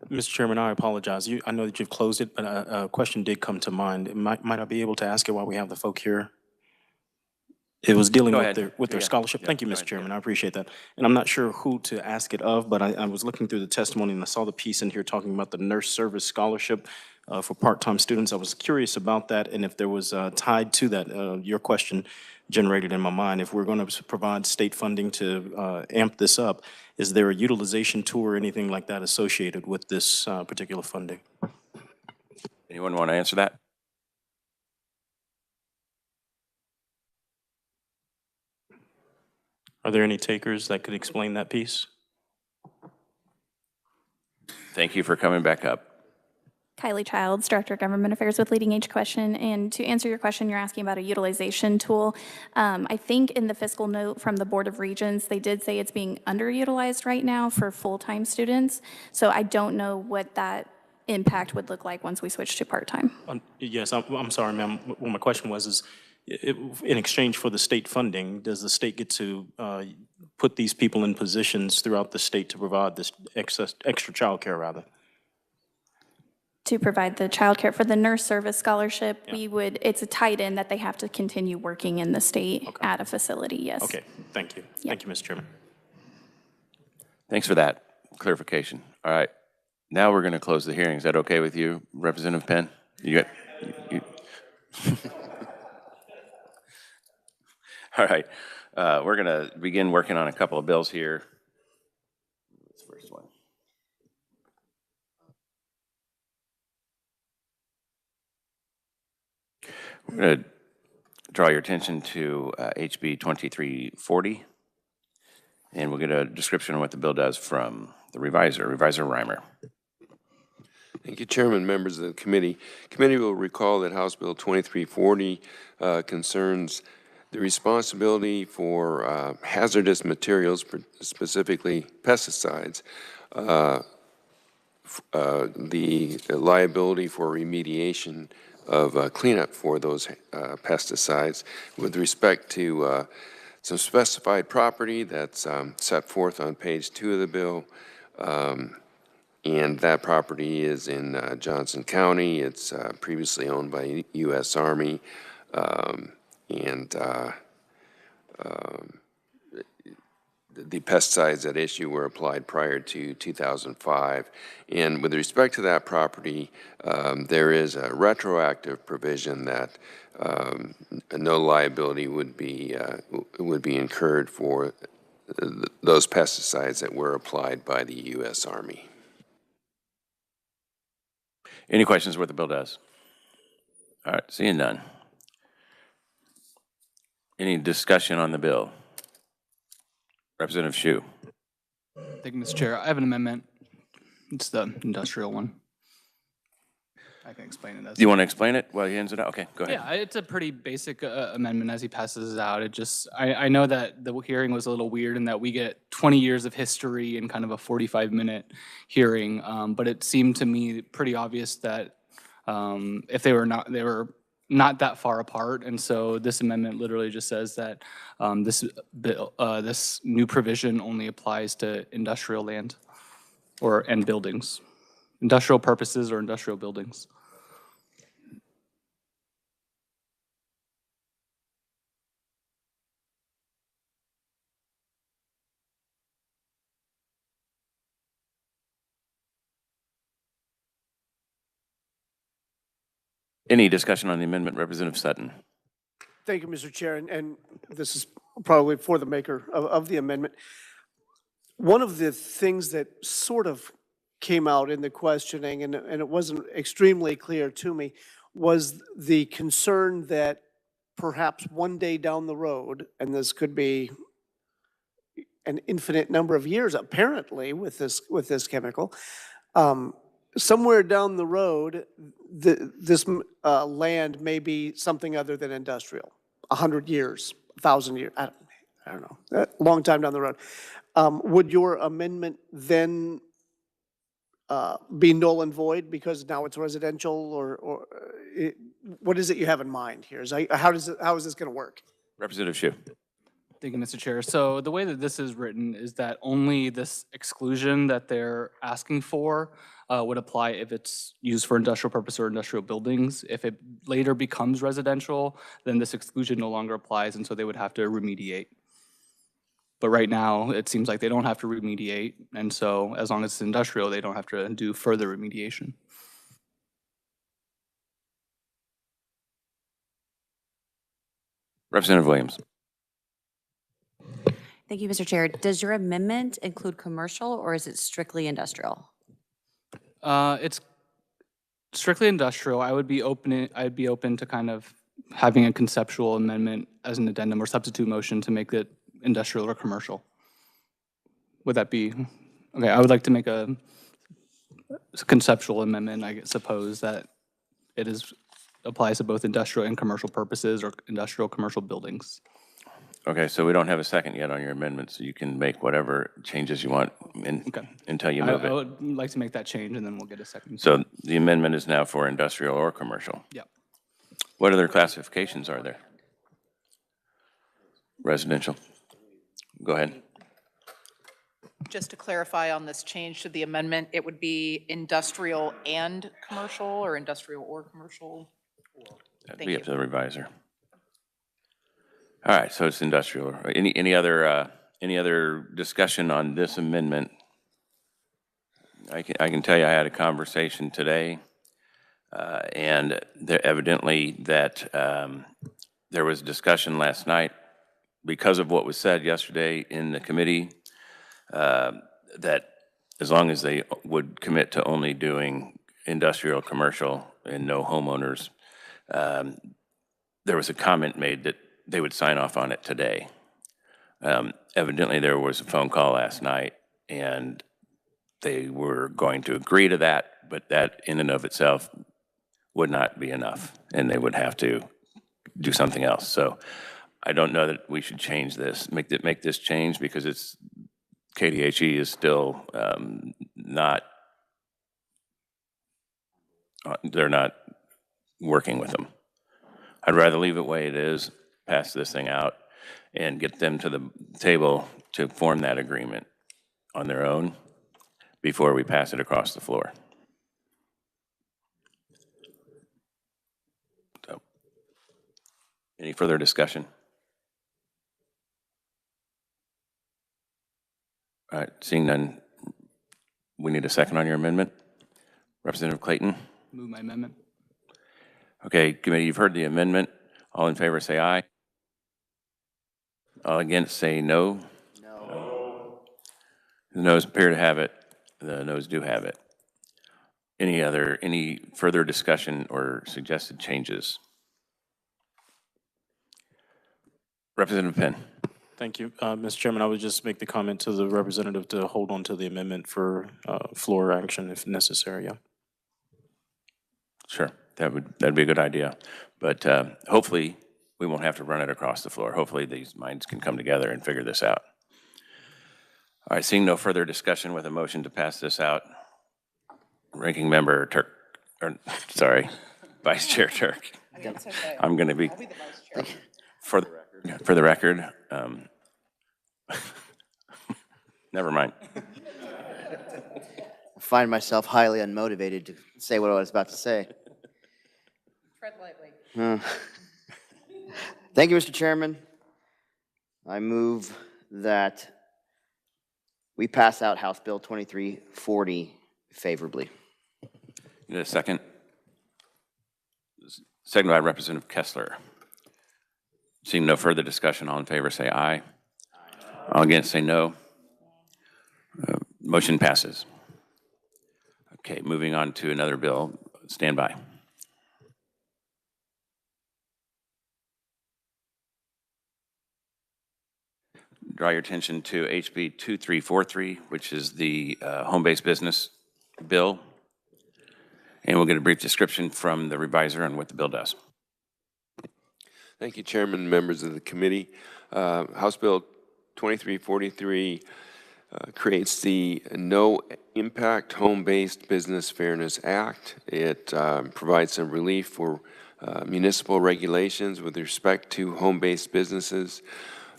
Mr. Chairman, I apologize. I know that you've closed it, but a question did come to mind. Might I be able to ask it while we have the folk here? It was dealing with their scholarship. Thank you, Mr. Chairman. I appreciate that. And I'm not sure who to ask it of, but I was looking through the testimony and I saw the piece in here talking about the nurse service scholarship for part-time students. I was curious about that and if there was tied to that, your question generated in my mind. If we're going to provide state funding to amp this up, is there a utilization tour or anything like that associated with this particular funding? Anyone want to answer that? Are there any takers that could explain that piece? Thank you for coming back up. Kylie Childs, Director of Government Affairs with Leading Age Question. And to answer your question, you're asking about a utilization tool. I think in the fiscal note from the Board of Regents, they did say it's being underutilized right now for full-time students. So I don't know what that impact would look like once we switch to part-time. Yes, I'm sorry, ma'am. What my question was is, in exchange for the state funding, does the state get to put these people in positions throughout the state to provide this extra child care, rather? to provide the childcare for the nurse service scholarship, it's a tied-in that they have to continue working in the state at a facility, yes. Okay, thank you. Thank you, Mr. Chairman. Thanks for that clarification. All right, now we're going to close the hearing. Is that okay with you, Representative Penn? All right, we're going to begin working on a couple of bills here. What's the first one? We're going to draw your attention to HB 2340, and we'll get a description of what the bill does from the reviser, Reviser Reimer. Thank you, Chairman, members of the committee. Committee will recall that House Bill 2340 concerns the responsibility for hazardous materials, specifically pesticides, the liability for remediation of cleanup for those pesticides with respect to some specified property that's set forth on page 2 of the bill. And that property is in Johnson County. It's previously owned by U.S. Army. The pesticides at issue were applied prior to 2005. And with respect to that property, there is a retroactive provision that no liability would be incurred for those pesticides that were applied by the U.S. Army. Any questions what the bill does? All right, seeing none. Any discussion on the bill? Representative Shu. Thank you, Mr. Chair. I have an amendment. It's the industrial one. I can explain it. Do you want to explain it while he hands it out? Okay, go ahead. Yeah, it's a pretty basic amendment as he passes it out. It just, I know that the hearing was a little weird in that we get 20 years of history in kind of a 45-minute hearing, but it seemed to me pretty obvious that if they were not that far apart, and so this amendment literally just says that this new provision only applies to industrial land and buildings, industrial purposes or industrial buildings. Any discussion on the amendment, Representative Sutton? Thank you, Mr. Chair, and this is probably for the maker of the amendment. One of the things that sort of came out in the questioning, and it wasn't extremely clear to me, was the concern that perhaps one day down the road, and this could be an infinite number of years apparently with this chemical, somewhere down the road, this land may be something other than industrial. 100 years, 1,000 years, I don't know, a long time down the road. Would your amendment then be null and void because now it's residential, or what is it you have in mind here? How is this going to work? Representative Shu. Thank you, Mr. Chair. So the way that this is written is that only this exclusion that they're asking for would apply if it's used for industrial purpose or industrial buildings. If it later becomes residential, then this exclusion no longer applies, and so they would have to remediate. But right now, it seems like they don't have to remediate, and so as long as it's industrial, they don't have to do further remediation. Representative Williams. Thank you, Mr. Chair. Does your amendment include commercial, or is it strictly industrial? It's strictly industrial. I'd be open to kind of having a conceptual amendment as an addendum or substitute motion to make it industrial or commercial. Would that be, okay, I would like to make a conceptual amendment, I suppose, that it applies to both industrial and commercial purposes or industrial commercial buildings. Okay, so we don't have a second yet on your amendment, so you can make whatever changes you want until you move I it. would like to make that change, and then we'll get a second. So the amendment is now for industrial or commercial? Yep. What other classifications are there? Residential. Go ahead. Just to clarify on this change to the amendment, it would be industrial and commercial, or industrial or commercial? That'd Thank be you. up to the reviser. All right, so it's industrial. Any other discussion on this amendment? I can tell you I had a conversation today, and evidently that there was discussion last night because of what was said yesterday in the committee, that as long as they would commit to only doing industrial, commercial, and no homeowners, there was a comment made that they would sign off on it today. Evidently, there was a phone call last night, and they were going to agree to that, but that in and of itself would not be enough, and they would have to do something else. So I don't know that we should change this, make this change, because it's, KDHE is still they're not working with them. I'd rather leave it the way it is, pass this thing out, and get them to the table to form that agreement on their own before we pass it across the floor. So, any further discussion? All right, seeing none, we need a second on your amendment. Representative Clayton? Move my amendment. Okay, committee, you've heard the amendment. All in favor say aye. All against say no. No. The noes appear to have it. The noes do have it. Any further discussion or suggested changes? Representative Penn. Thank you. Mr. Chairman, I would just make the comment to the representative to hold on to the amendment for floor action if necessary, yeah. Sure, that'd be a good idea. But hopefully we won't have to run it across the floor. Hopefully these minds can come together and figure this out. All right, seeing no further discussion with a motion to pass this out, Ranking Member Turk, or sorry, Vice Chair Turk. I'm going to be, for the record, never mind. I find myself highly unmotivated to say what I was about to say. Tread lightly. Thank you, Mr. Chairman. I move that we pass out House Bill 2340 favorably. You need a second? Second by Representative Kessler. Seeing no further discussion, all in favor say aye. All against say no. Motion passes. Okay, moving on to another bill. Stand by. Draw your attention to HB 2343, which is the home-based business bill. And we'll get a brief description from the reviser on what the bill does. Thank you, Chairman, members of the committee. House Bill 2343 creates the No Impact Home-Based Business Fairness Act. It provides some relief for municipal regulations with respect to home-based businesses.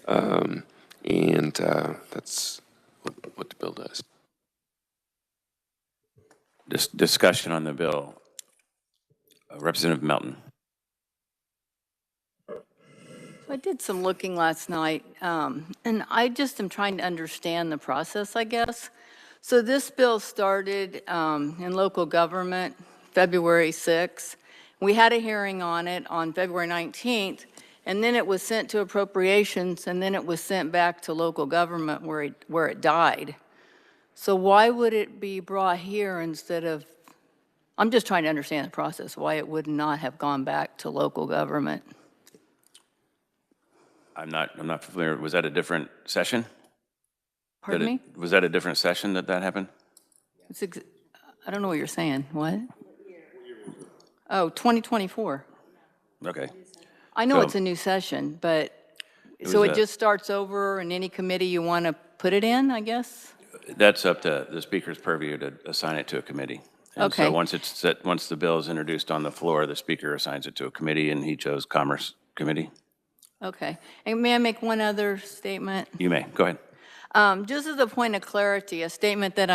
And that's what the bill does. This discussion on the bill. Representative Melton. I did some looking last night, and I just am trying to understand the process, I guess. So this bill started in local government February 6th. We had a hearing on it on February 19th, and then it was sent to appropriations, and then it was sent back to local government where it died. So why would it be brought here instead of, I'm just trying to understand the process, why it would not have gone back to local government. I'm not familiar. Was that a different session? Pardon me? Was that a different session that happened? I don't know what you're saying. What? Oh, 2024. Okay. I know it's a new session, but, so it just starts over in any committee you want to put it in, I guess? That's up to the speaker's purview to assign it to a committee. And Okay. so once the bill is introduced on the floor, the speaker assigns it to a committee, and he chose Commerce Committee. Okay. And may I make one other statement? You may. Go ahead. Just as a point of clarity, a statement that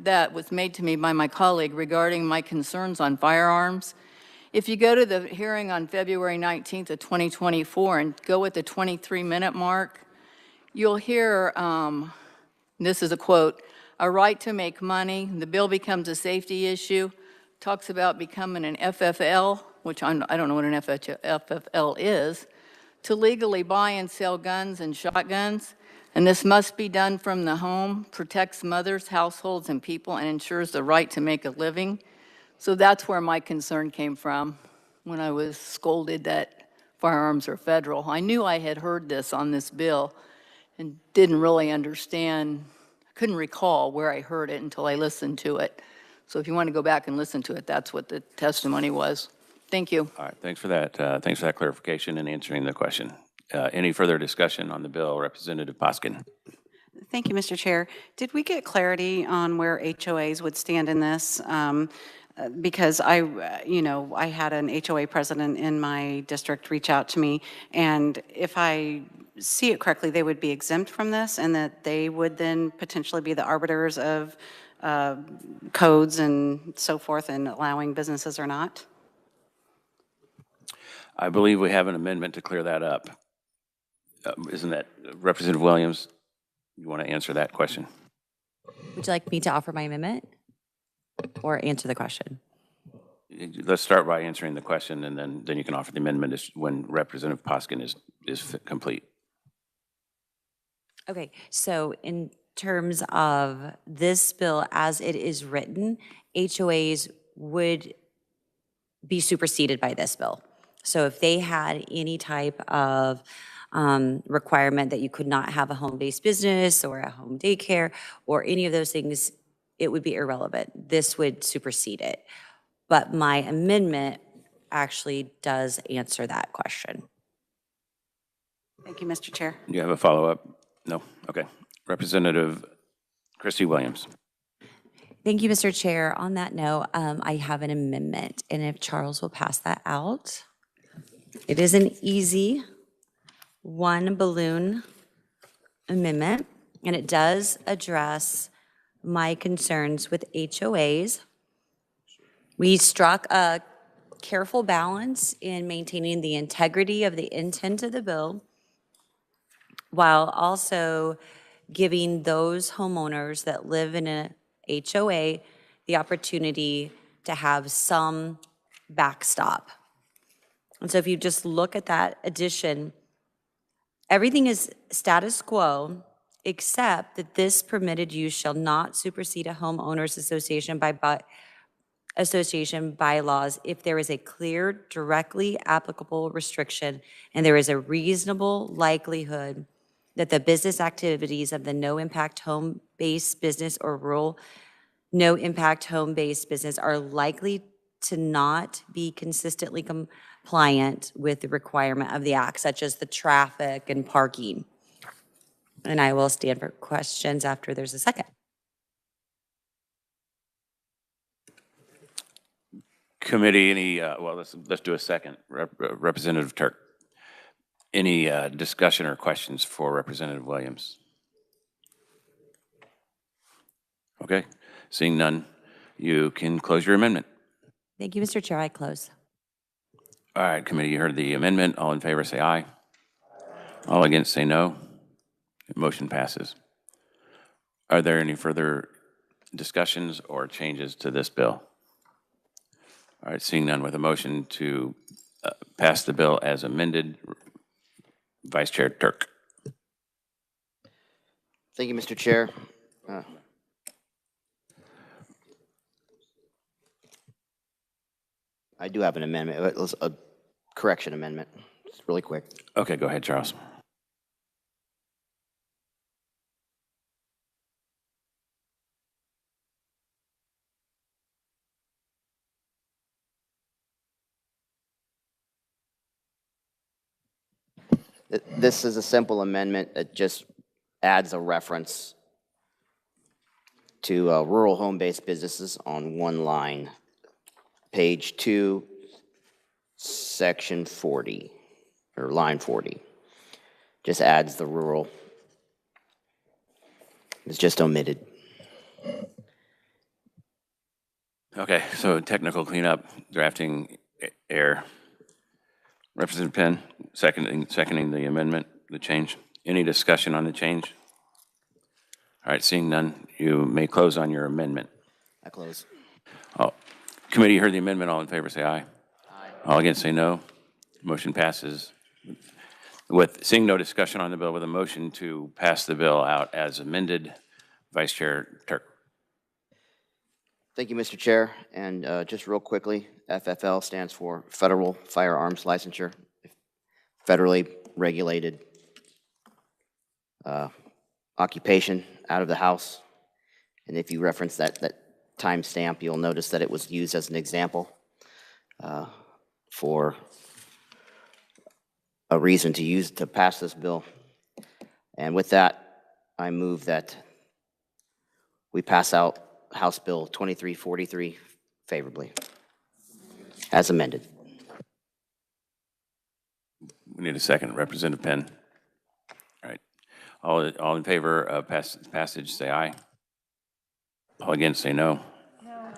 that was made to me by my colleague regarding my concerns on firearms. If you go to the hearing on February 19th of 2024 and go at the 23-minute mark, you'll hear, this is a quote, "A right to make money, the bill becomes a safety issue," talks about becoming an FFL, which I don't know what an FFL is, to legally buy and sell guns and shotguns, and this must be done from the home, protects mothers, households, and people, and ensures the right to make a living. So that's where my concern came from when I was scolded that firearms are federal. I knew I had heard this on this bill and didn't really understand, couldn't recall where I heard it until I listened to it. So if you want to go back and listen to it, that's what the testimony was. Thank you. All right, thanks for that. Thanks for that clarification and answering the question. Any further discussion on the bill? Representative Poskin. Thank you, Mr. Chair. Did we get clarity on where HOAs would stand in this? Because I had an HOA president in my district reach out to me, and if I see it correctly, they would be exempt from this, and that they would then potentially be the arbiters of codes and so forth in allowing businesses or not? I believe we have an amendment to clear that up. Isn't that Representative Williams? You want to answer that question? Would you like me to offer my amendment or answer the question? Let's start by answering the question, and then you can offer the amendment when Representative Poskin is complete. Okay, so in terms of this bill as it is written, HOAs would be superseded by this bill. So if they had any type of requirement that you could not have a home-based business or a home daycare or any of those things, it would be irrelevant. This would supersede it. But my amendment actually does answer that question. Thank you, Mr. Chair. Do you have a follow-up? No? Okay. Representative Christy Williams. Thank you, Mr. Chair. On that note, I have an amendment, and if Charles will pass that out. It is an easy one balloon amendment, and it does address my concerns with HOAs. We struck a careful balance in maintaining the integrity of the intent of the bill while also giving those homeowners that live in a HOA the opportunity to have some backstop. And so if you just look at that addition, everything is status quo except that this permitted use shall not supersede a homeowners association bylaws if there is a clear, directly applicable restriction and there is a reasonable likelihood that the business activities of the no-impact home-based business or rural no-impact home-based business are likely to not be consistently compliant with the requirement of the act, such as the traffic and parking. And I will stand for questions after there's a second. Committee, any, well, let's do a second. Representative Turk. Any discussion or questions for Representative Williams? Okay, seeing none, you can close your amendment. Thank you, Mr. Chair. I close. All right, committee, you heard the amendment. All in favor say aye. All against say no. Motion passes. Are there any further discussions or changes to this bill? All right, seeing none, with a motion to pass the bill as amended, Vice Chair Turk. Thank you, Mr. Chair. I do have an amendment, a correction amendment, just really quick. Okay, go ahead, Charles. This is a simple amendment that just adds a reference to rural home-based businesses on one line. Page 2, section 40, or line 40. Just adds the rural It's just omitted. Okay, so technical cleanup, drafting air. Representative Penn, seconding the amendment, the change. Any discussion on the change? All right, seeing none, you may close on your amendment. I close. Oh, committee, you heard the amendment. All in favor, say aye. Aye. All against, say no. Motion passes. With seeing no discussion on the bill, with a motion to pass the bill out as amended, Vice Chair Turk. Thank you, Mr. Chair. And just real quickly, FFL stands for Federal Firearms Licensure, federally regulated occupation out of the house. And if you reference that timestamp, you'll notice that it was used as an example for a reason to pass this bill. And with that, I move that we pass out House Bill 2343 favorably, as amended. We need a second. Representative Penn. All right. All in favor of passage, say aye. All against, say no. No.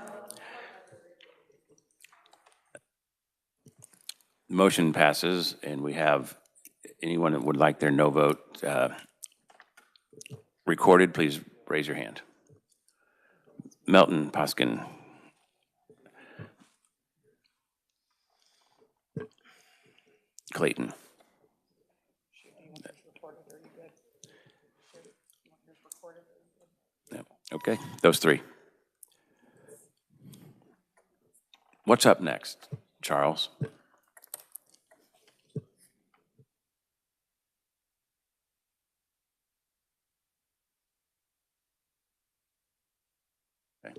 The motion passes, and we have anyone that would like their no vote recorded, please raise your hand. Melton, Poskin. Clayton. Okay, those three. What's up next, Charles? Okay.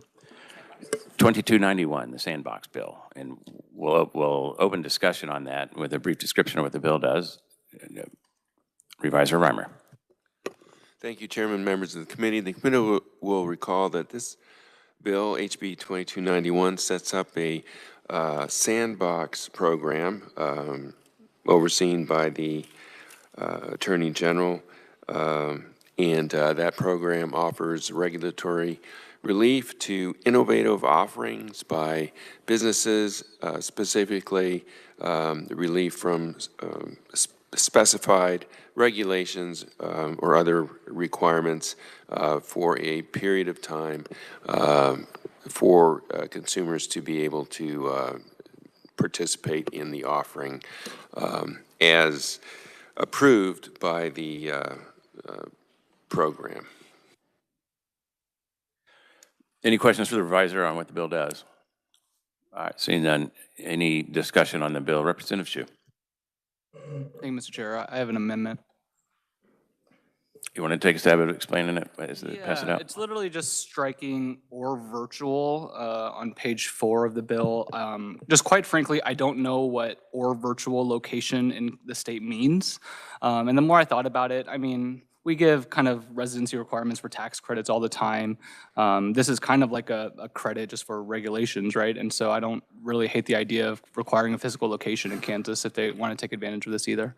2291, the sandbox bill, and we'll open discussion on that with a brief description of what the bill does. Reviser Reimer. Thank you, Chairman, members of the committee. The committee will recall that this bill, HB 2291, sets up a sandbox program overseen by the Attorney General, and that program offers regulatory relief to innovative offerings by businesses, specifically relief from specified regulations or other requirements for a period of time for consumers to be able to participate in the offering as approved by the program. Any questions for the reviser on what the bill does? All right, seeing none, any discussion on the bill? Representative Hsu. Thank you, Mr. Chair. I have an amendment. You want to take a stab at explaining it? Pass it out? It's literally just striking "or virtual" on page 4 of the bill. Just quite frankly, I don't know what "or virtual location" in the state means. And the more I thought about it, I mean, we give kind of residency requirements for tax credits all the time. This is kind of like a credit just for regulations, right? And so I don't really hate the idea of requiring a physical location in Kansas if they want to take advantage of this either.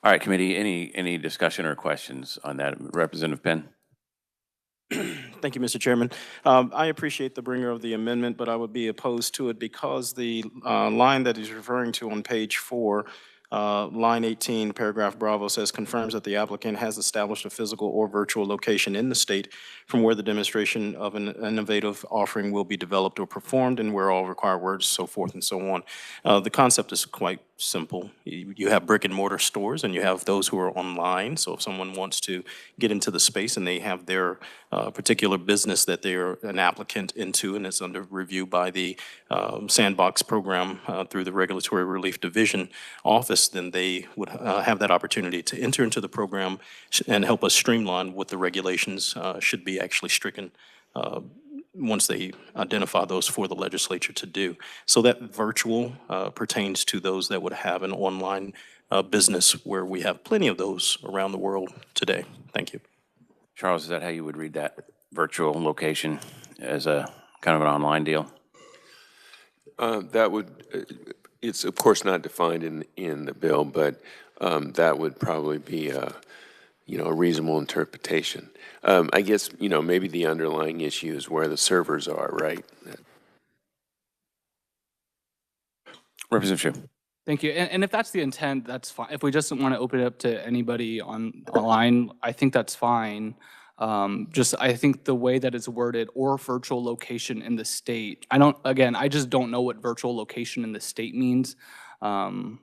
All right, committee, any discussion or questions on that? Representative Penn? Thank you, Mr. Chairman. I appreciate the bringer of the amendment, but I would be opposed to it because the line that he's referring to on page 4, line 18, paragraph Bravo says, confirms that the applicant has established a physical or virtual location in the state from where the demonstration of an innovative offering will be developed or performed and where all required words, so forth and so on. The concept is quite simple. You have brick and mortar stores and you have those who are online. So if someone wants to get into the space and they have their particular business that they're an applicant into and it's under review by the sandbox program through the Regulatory Relief Division office, then they would have that opportunity to enter into the program and help us streamline what the regulations should be actually stricken once they identify those for the legislature to do. So that virtual pertains to those that would have an online business where we have plenty of those around the world today. Thank you. Charles, is that how you would read that virtual location as a kind of an online deal? That would, it's of course not defined in the bill, but that would probably be a reasonable interpretation. I guess, maybe the underlying issue is where the servers are, right? Representative Shu. Thank you. And if that's the intent, that's fine. If we just want to open it up to anybody online, I think that's fine. I think the way that it's worded, or virtual location in the state, I just don't know what virtual location in the state means. Or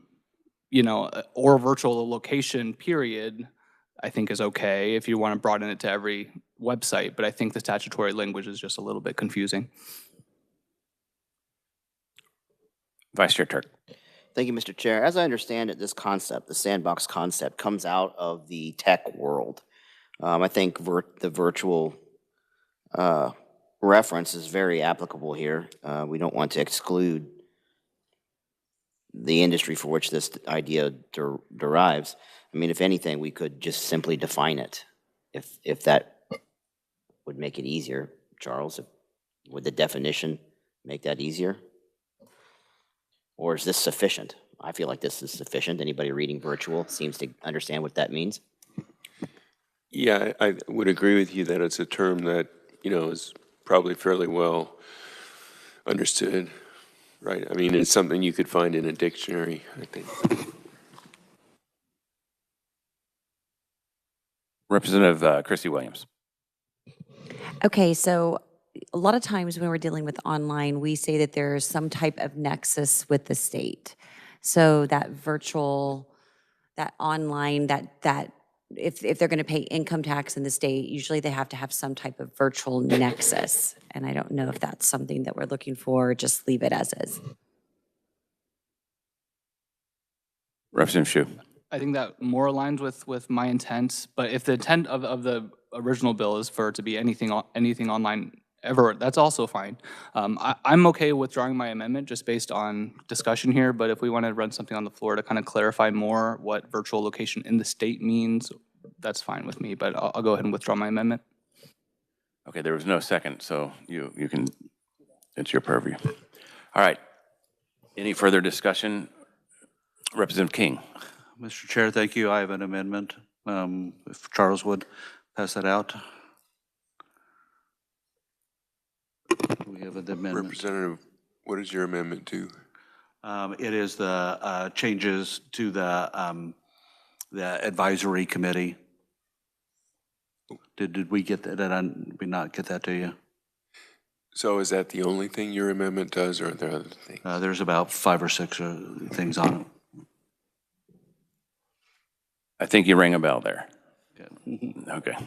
virtual location, period, I think is okay if you want to broaden it to every website, but I think the statutory language is just a little bit confusing. Vice Chair Turk. Thank you, Mr. Chair. As I understand it, this concept, the sandbox concept, comes out of the tech world. I think the virtual reference is very applicable here. We don't want to exclude the industry for which this idea derives. I mean, if anything, we could just simply define it, if that would make it easier. Charles, would the definition make that easier? Or is this sufficient? I feel like this is sufficient. Anybody reading virtual seems to understand what that means. Yeah, I would agree with you that it's a term that, is probably fairly well understood, right? I mean, it's something you could find in a dictionary, I think. Representative Christy Williams. Okay, so a lot of times when we're dealing with online, we say that there's some type of nexus with the state. So that virtual, that online, that if they're going to pay income tax in the state, usually they have to have some type of virtual nexus. And I don't know if that's something that we're looking for, or just leave it as is. Representative Shu. I think that more aligns with my intent, but if the intent of the original bill is for it to be anything online ever, that's also fine. I'm okay withdrawing my amendment just based on discussion here, but if we want to run something on the floor to kind of clarify more what virtual location in the state means, that's fine with me, but I'll go ahead and withdraw my amendment. Okay, there was no second, so you can, it's your purview. All right. Any further discussion? Representative King. Mr. Chair, thank you. I have an amendment. If Charles would pass that out. We have an amendment. Representative, what is your amendment to? It is the changes to the advisory committee. Did we get that? Did we not get that to you? So is that the only thing your amendment does, or are there other things? There's about 5 or 6 things on it. I think you rang a bell there. Okay.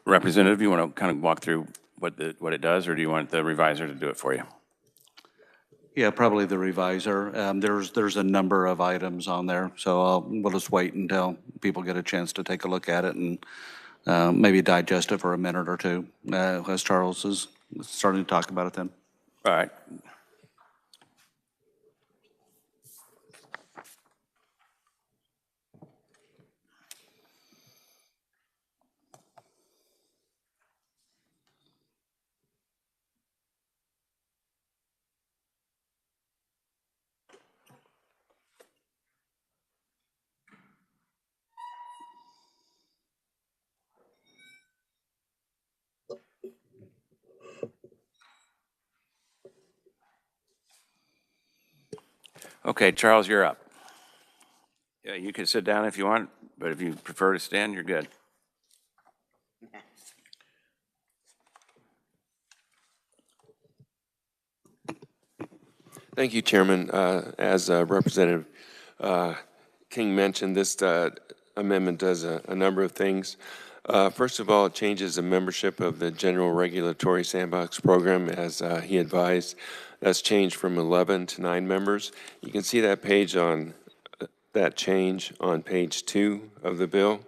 Representative, you want to kind of walk through what it does, or do you want the reviser to do it for you? Yeah, probably the reviser. There's a number of items on there, so we'll just wait until people get a chance to take a look at it and maybe digest it for a minute or two, as Charles is starting to talk about it then. All right. Okay, Charles, you're up. Yeah, you can sit down if you want, but if you prefer to stand, you're good. Thank you, Chairman. As Representative King mentioned, this amendment does a number of things. First of all, it changes the membership of the General Regulatory Sandbox Program, as he advised. That's changed from 11 to 9 members. You can see that page on that change on page 2 of the bill.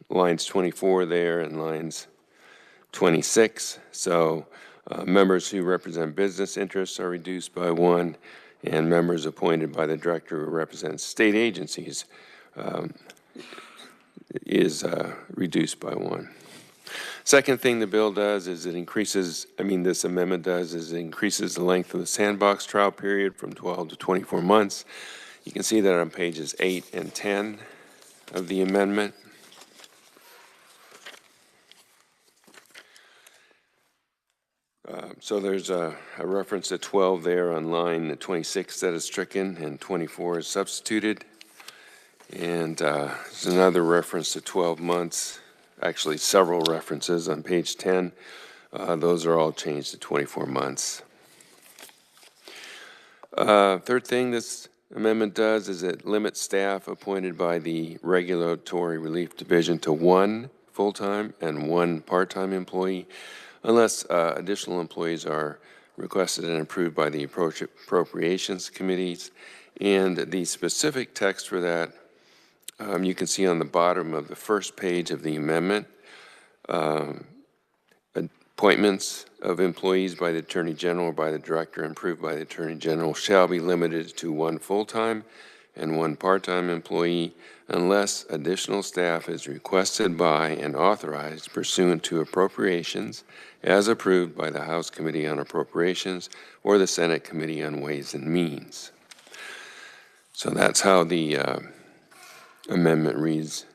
Lines 24 there and lines 26. So members who represent business interests are reduced by 1, and members appointed by the director who represents state agencies is reduced by 1. Second thing the bill does is this amendment does is it increases the length of the sandbox trial period from 12 to 24 months. You can see that on pages 8 and 10 of the amendment. So there's a reference to 12 there on line 26 that is stricken and 24 is substituted. And there's another reference to 12 months, actually several references on page 10. Those are all changed to 24 months. Third thing this amendment does is it limits staff appointed by the Regulatory Relief Division to 1 full-time and 1 part-time employee, unless additional employees are requested and approved by the appropriations committees. And the specific text for that, you can see on the bottom of the first page of the amendment. Appointments of employees by the Attorney General or by the Director and approved by the Attorney General shall be limited to 1 full-time and 1 part-time employee unless additional staff is requested by and authorized pursuant to appropriations as approved by the House Committee on Appropriations or the Senate Committee on Ways and Means. So that's how the amendment reads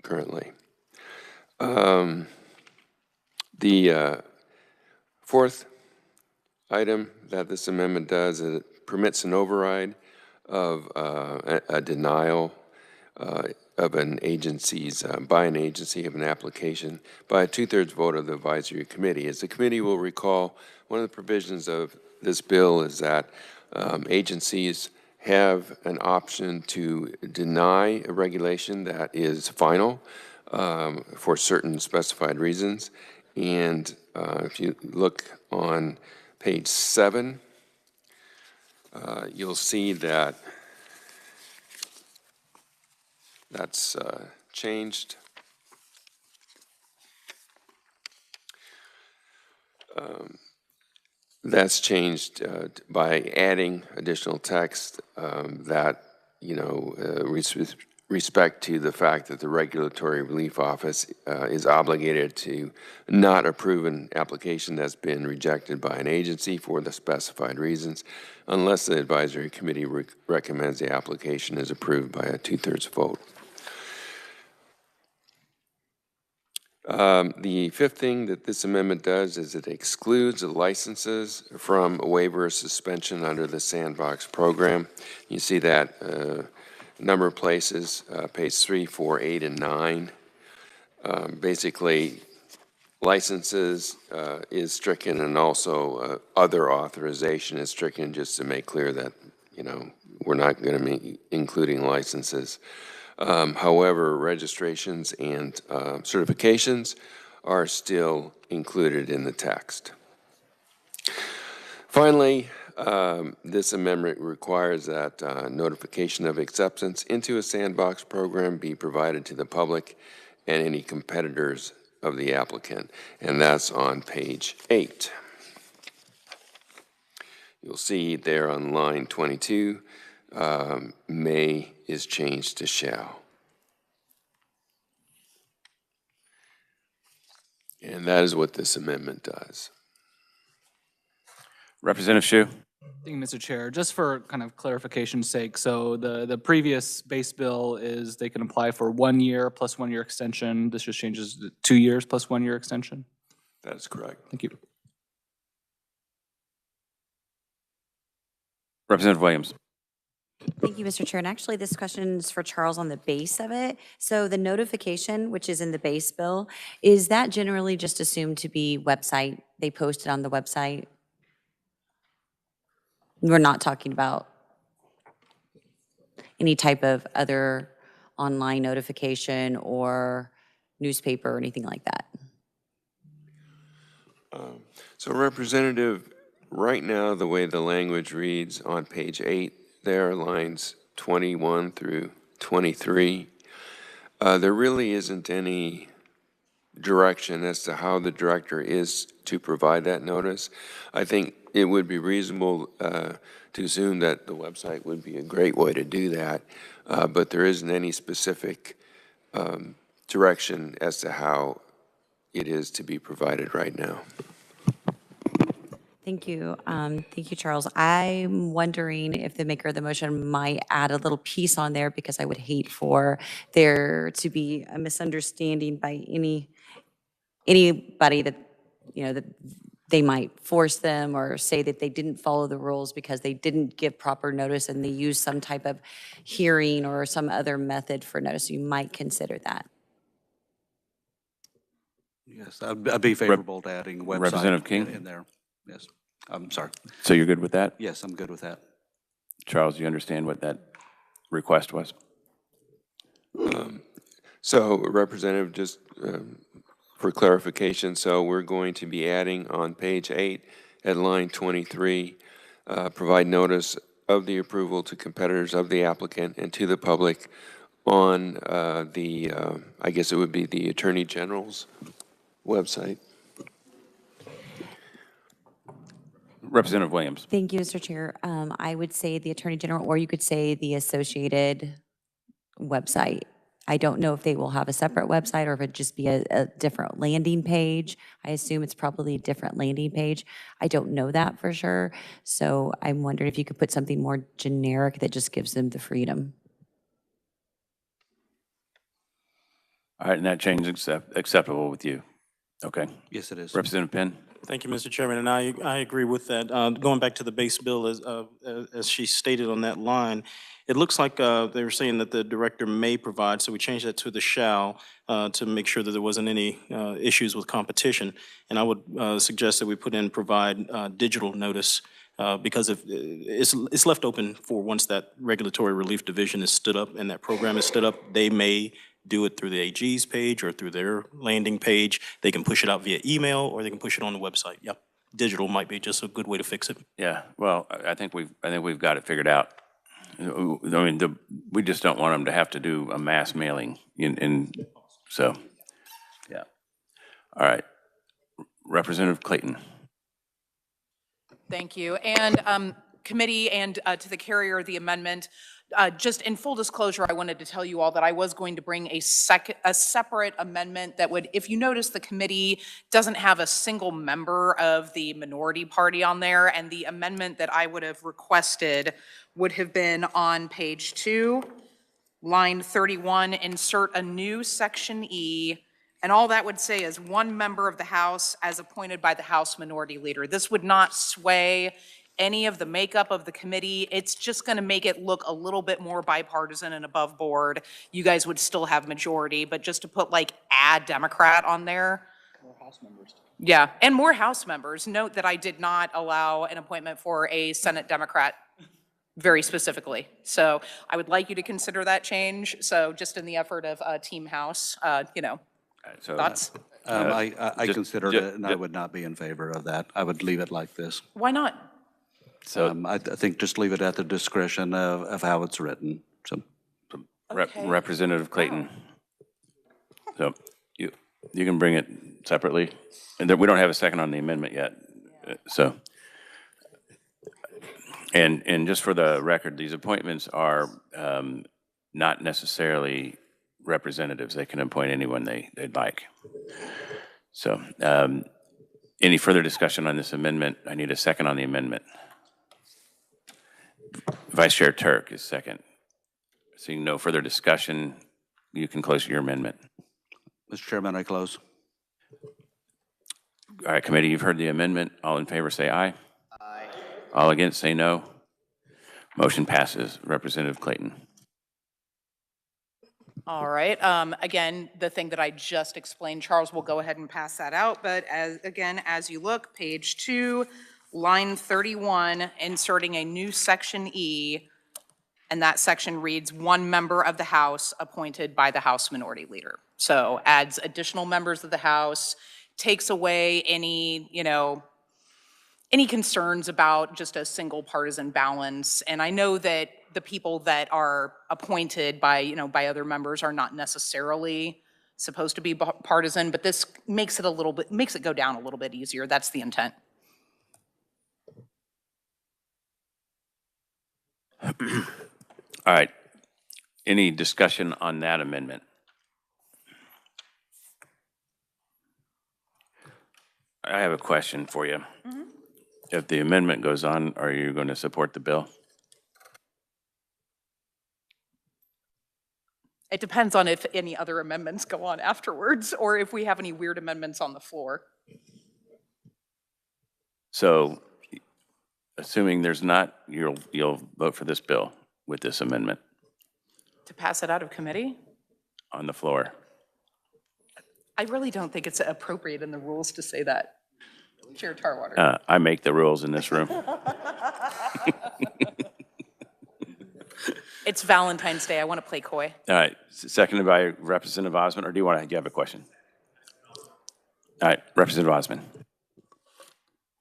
currently. The fourth item that this amendment does is it permits an override of a denial of an agency's, by an agency of an application by a 2/3 vote of the advisory committee. As the committee will recall, one of the provisions of this bill is that agencies have an option to deny a regulation that is final for certain specified reasons. And if you look on page 7, you'll see that that's changed. That's changed by adding additional text that, respect to the fact that the Regulatory Relief Office is obligated to not approve an application that's been rejected by an agency for the specified reasons unless the advisory committee recommends the application is approved by a 2/3 vote. The fifth thing that this amendment does is it excludes the licenses from a waiver or suspension under the Sandbox program. You see that number of places, page 3, 4, 8, and 9. Basically, licenses is stricken, and also other authorization is stricken, just to make clear that, we're not going to be including licenses. However, registrations and certifications are still included in the text. Finally, this amendment requires that notification of acceptance into a sandbox program be provided to the public and any competitors of the applicant, and that's on page 8. You'll see there on line 22, may is changed to shall. And that is what this amendment does. Representative Shu? Thank you, Mr. Chair. Just for kind of clarification's sake, so the previous base bill is they can apply for 1 year plus 1 year extension. This just changes to 2 years plus 1 year extension? That is correct. Thank you. Representative Williams? Thank you, Mr. Chair. And actually, this question is for Charles on the base of it. So the notification, which is in the base bill, is that generally just assumed to be website? They post it on the website? We're not talking about any type of other online notification or newspaper or anything like that? So Representative, right now, the way the language reads on page 8, there, lines 21 through 23, there really isn't any direction as to how the director is to provide that notice. I think it would be reasonable to assume that the website would be a great way to do that, but there isn't any specific direction as to how it is to be provided right now. Thank you. Thank you, Charles. I'm wondering if the maker of the motion might add a little piece on there, because I would hate for there to be a misunderstanding by anybody that, that they might force them or say that they didn't follow the rules because they didn't give proper notice and they used some type of hearing or some other method for notice. You might consider that. Yes, I'd be favorable to adding website Representative King? in there. Yes, I'm sorry. So you're good with that? Yes, I'm good with that. Charles, you understand what that request was? So, Representative, just for clarification, so we're going to be adding on page 8 at line 23, provide notice of the approval to competitors of the applicant and to the public on I guess it would be the Attorney General's website. Representative Williams. Thank you, Mr. Chair. I would say the Attorney General, or you could say the associated website. I don't know if they will have a separate website or if it'd just be a different landing page. I assume it's probably a different landing page. I don't know that for sure. So I'm wondering if you could put something more generic that just gives them the freedom. All right, and that change is acceptable with you? Okay. Yes, it is. Representative Penn? Thank you, Mr. Chairman, and I agree with that. Going back to the base bill, as she stated on that line, it looks like they were saying that the director may provide, so we changed that to the shall to make sure that there wasn't any issues with competition. And I would suggest that we put in provide digital notice because if it's left open for once that regulatory relief division is stood up and that program is stood up, they may do it through the AG's page or through their landing page. They can push it out via email or they can push it on the website. Yep, digital might be just a good way to fix it. Yeah, well, I think we've got it figured out. I mean, we just don't want them to have to do a mass mailing, so, yeah. All right, Representative Clayton. Thank you. And committee and to the carrier, the amendment, just in full disclosure, I wanted to tell you all that I was going to bring a separate amendment that would, if you notice, the committee doesn't have a single member of the minority party on there, and the amendment that I would have requested would have been on page 2, line 31, insert a new section E, and all that would say is one member of the House as appointed by the House Minority Leader. This would not sway any of the makeup of the committee. It's just going to make it look a little bit more bipartisan and above board. You guys would still have majority, but just to put like add Democrat on there. More House members. Yeah, and more House members. Note that I did not allow an appointment for a Senate Democrat very specifically. So I would like you to consider that change. So just in the effort of Team House, thoughts? I considered it, and I would not be in favor of that. I would leave it like this. Why not? So I think just leave it at the discretion of how it's written. So, Okay. Representative Clayton. So you can bring it separately, and we don't have a second on the amendment yet. So, and just for the record, these appointments are not necessarily representatives. They can appoint anyone they'd like. So, any further discussion on this amendment? I need a second on the amendment. Vice Chair Turk is second. Seeing no further discussion, you can close your amendment. Mr. Chairman, I close. All right, committee, you've heard the amendment. All in favor say aye. Aye. All against say no. Motion passes. Representative Clayton. All right. Again, the thing that I just explained, Charles will go ahead and pass that out. But as you look, page 2, line 31, inserting a new section E, and that section reads, one member of the House appointed by the House Minority Leader. So adds additional members of the House, takes away any, any concerns about just a single partisan balance. And I know that the people that are appointed by, by other members are not necessarily supposed to be partisan, but this makes it go down a little bit easier. That's the intent. All right. Any discussion on that amendment? I have a question for you. If the amendment goes on, are you going to support the bill? It depends on if any other amendments go on afterwards, or if we have any weird amendments on the floor. So assuming there's not, you'll vote for this bill with this amendment To pass it out of committee? on the floor. I really don't think it's appropriate in the rules to say that. Chair Tarwater. I make the rules in this room. It's Valentine's Day. I want to play coy. All right, seconded by Representative Osmond, or do you have a question? All right, Representative Osmond.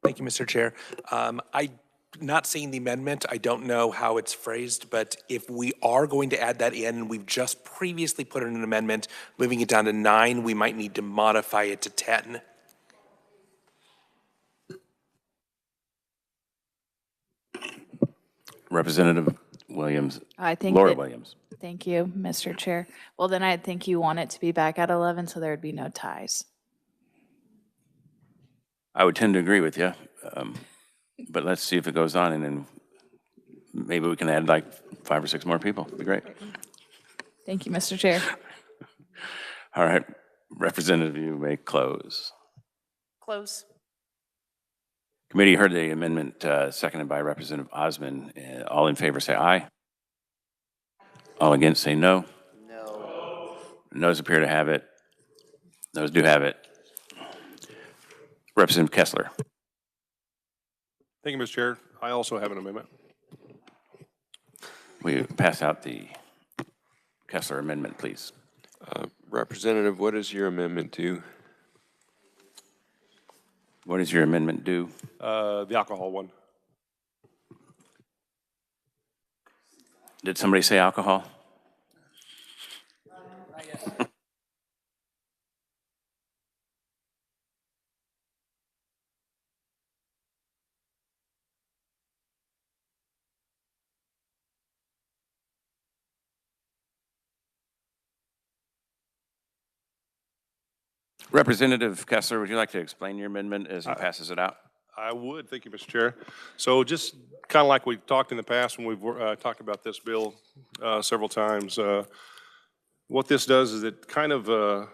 Thank you, Mr. Chair. Not seeing the amendment, I don't know how it's phrased, but if we are going to add that in, and we've just previously put in an amendment, moving it down to 9, we might need to modify it to 10. Representative Williams, I think Laura that- Williams. Thank you, Mr. Chair. Well, then I think you want it to be back at 11, so there would be no ties. I would tend to agree with you, but let's see if it goes on, and then maybe we can add like 5 or 6 more people. It'd be great. Thank you, Mr. Chair. All right, Representative, you may close. Close. Committee heard the amendment seconded by Representative Osmond. All in favor say aye. All against say no. No. Noes appear to have it. Noes do have it. Representative Kessler. Thank you, Mr. Chair. I also have an amendment. We pass out the Kessler amendment, please. Representative, what does your amendment do? What does your amendment do? The alcohol one. Did somebody say alcohol? Representative Kessler, would you like to explain your amendment as he passes it out? I would. Thank you, Mr. Chair. So just kind of like we've talked in the past when we've talked about this bill several times, what this does is it kind of,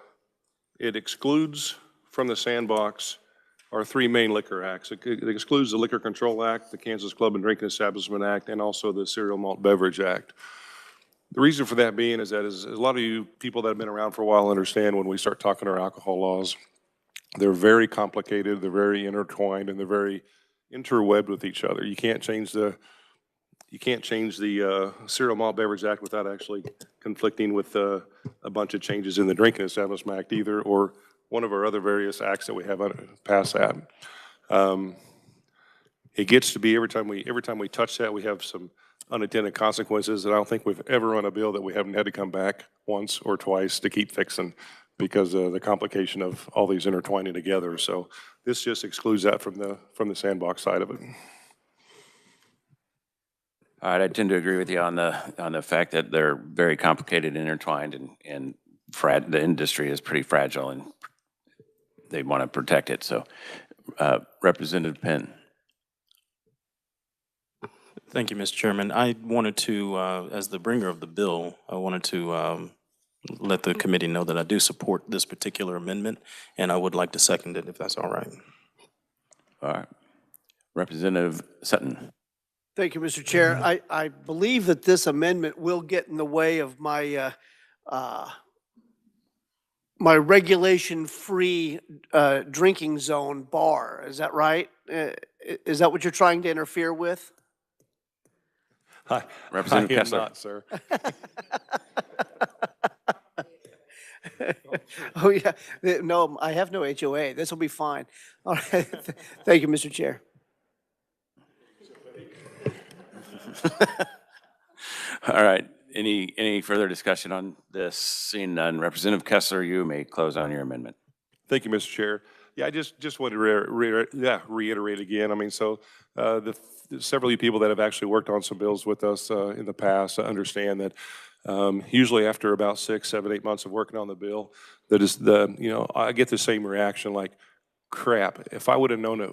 it excludes from the sandbox our 3 main liquor acts. It excludes the Liquor Control Act, the Kansas Club and Drinking Establishment Act, and also the Cereal Malt Beverage Act. The reason for that being is that as a lot of you people that have been around for a while understand when we start talking our alcohol laws, they're very complicated, they're very intertwined, and they're very interwebbed with each other. You can't change the Cereal Malt Beverage Act without actually conflicting with a bunch of changes in the Drinking Establishment Act either, or one of our other various acts that we have past that. It gets to be every time we touch that, we have some unintended consequences that I don't think we've ever run a bill that we haven't had to come back once or twice to keep fixing because of the complication of all these intertwining together. So this just excludes that from the sandbox side of it. All right, I tend to agree with you on the fact that they're very complicated, intertwined, and the industry is pretty fragile, and they want to protect it. So, Representative Penn. Thank you, Mr. Chairman. I wanted to, as the bringer of the bill, I wanted to let the committee know that I do support this particular amendment, and I would like to second it if that's all right. All right. Representative Sutton. Thank you, Mr. Chair. I believe that this amendment will get in the way of my my regulation-free drinking zone bar. Is that right? Is that what you're trying to interfere with? Representative I am Kessler. not, sir. Oh, yeah. No, I have no HOA. This will be fine. All right. Thank you, Mr. Chair. All right. Any further discussion on this? Seeing none, Representative Kessler, you may close on your amendment. Thank you, Mr. Chair. Yeah, I just want to reiterate again. I mean, so several of you people that have actually worked on some bills with us in the past understand that usually after about 6, 7, 8 months of working on the bill, that is I get the same reaction like, crap, if I would have known it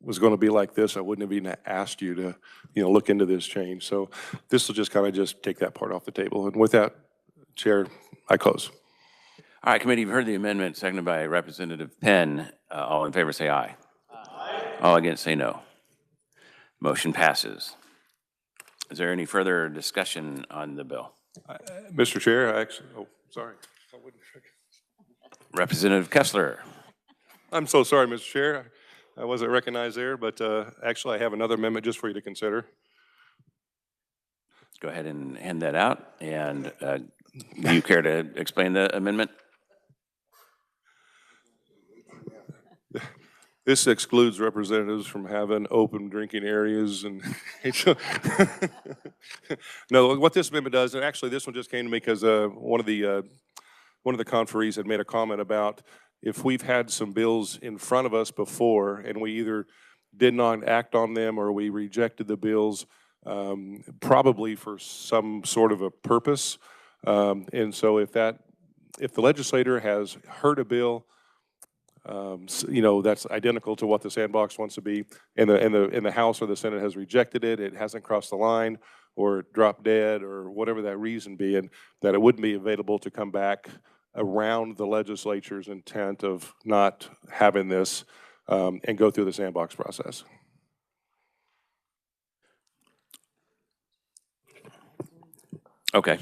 was going to be like this, I wouldn't have even asked you to, look into this change. So this will just kind of just take that part off the table. And with that, Chair, I close. All right, committee, you've heard the amendment, seconded by Representative Penn. All in favor say aye. Aye. All against say no. Motion passes. Is there any further discussion on the bill? Mr. Chair, sorry. Representative Kessler. I'm so sorry, Mr. Chair. I wasn't recognized there, but actually I have another amendment just for you to consider. Go ahead and hand that out. And do you care to explain the amendment? This excludes representatives from having open drinking areas and no, what this amendment does, and actually this one just came to me because one of the conferees had made a comment about if we've had some bills in front of us before and we either did not act on them or we rejected the bills, probably for some sort of a purpose. And so if the legislator has heard a bill, that's identical to what the sandbox wants to be, and the House or the Senate has rejected it, it hasn't crossed the line, or it dropped dead, or whatever that reason be, and that it wouldn't be available to come back around the legislature's intent of not having this and go through the sandbox process. Okay.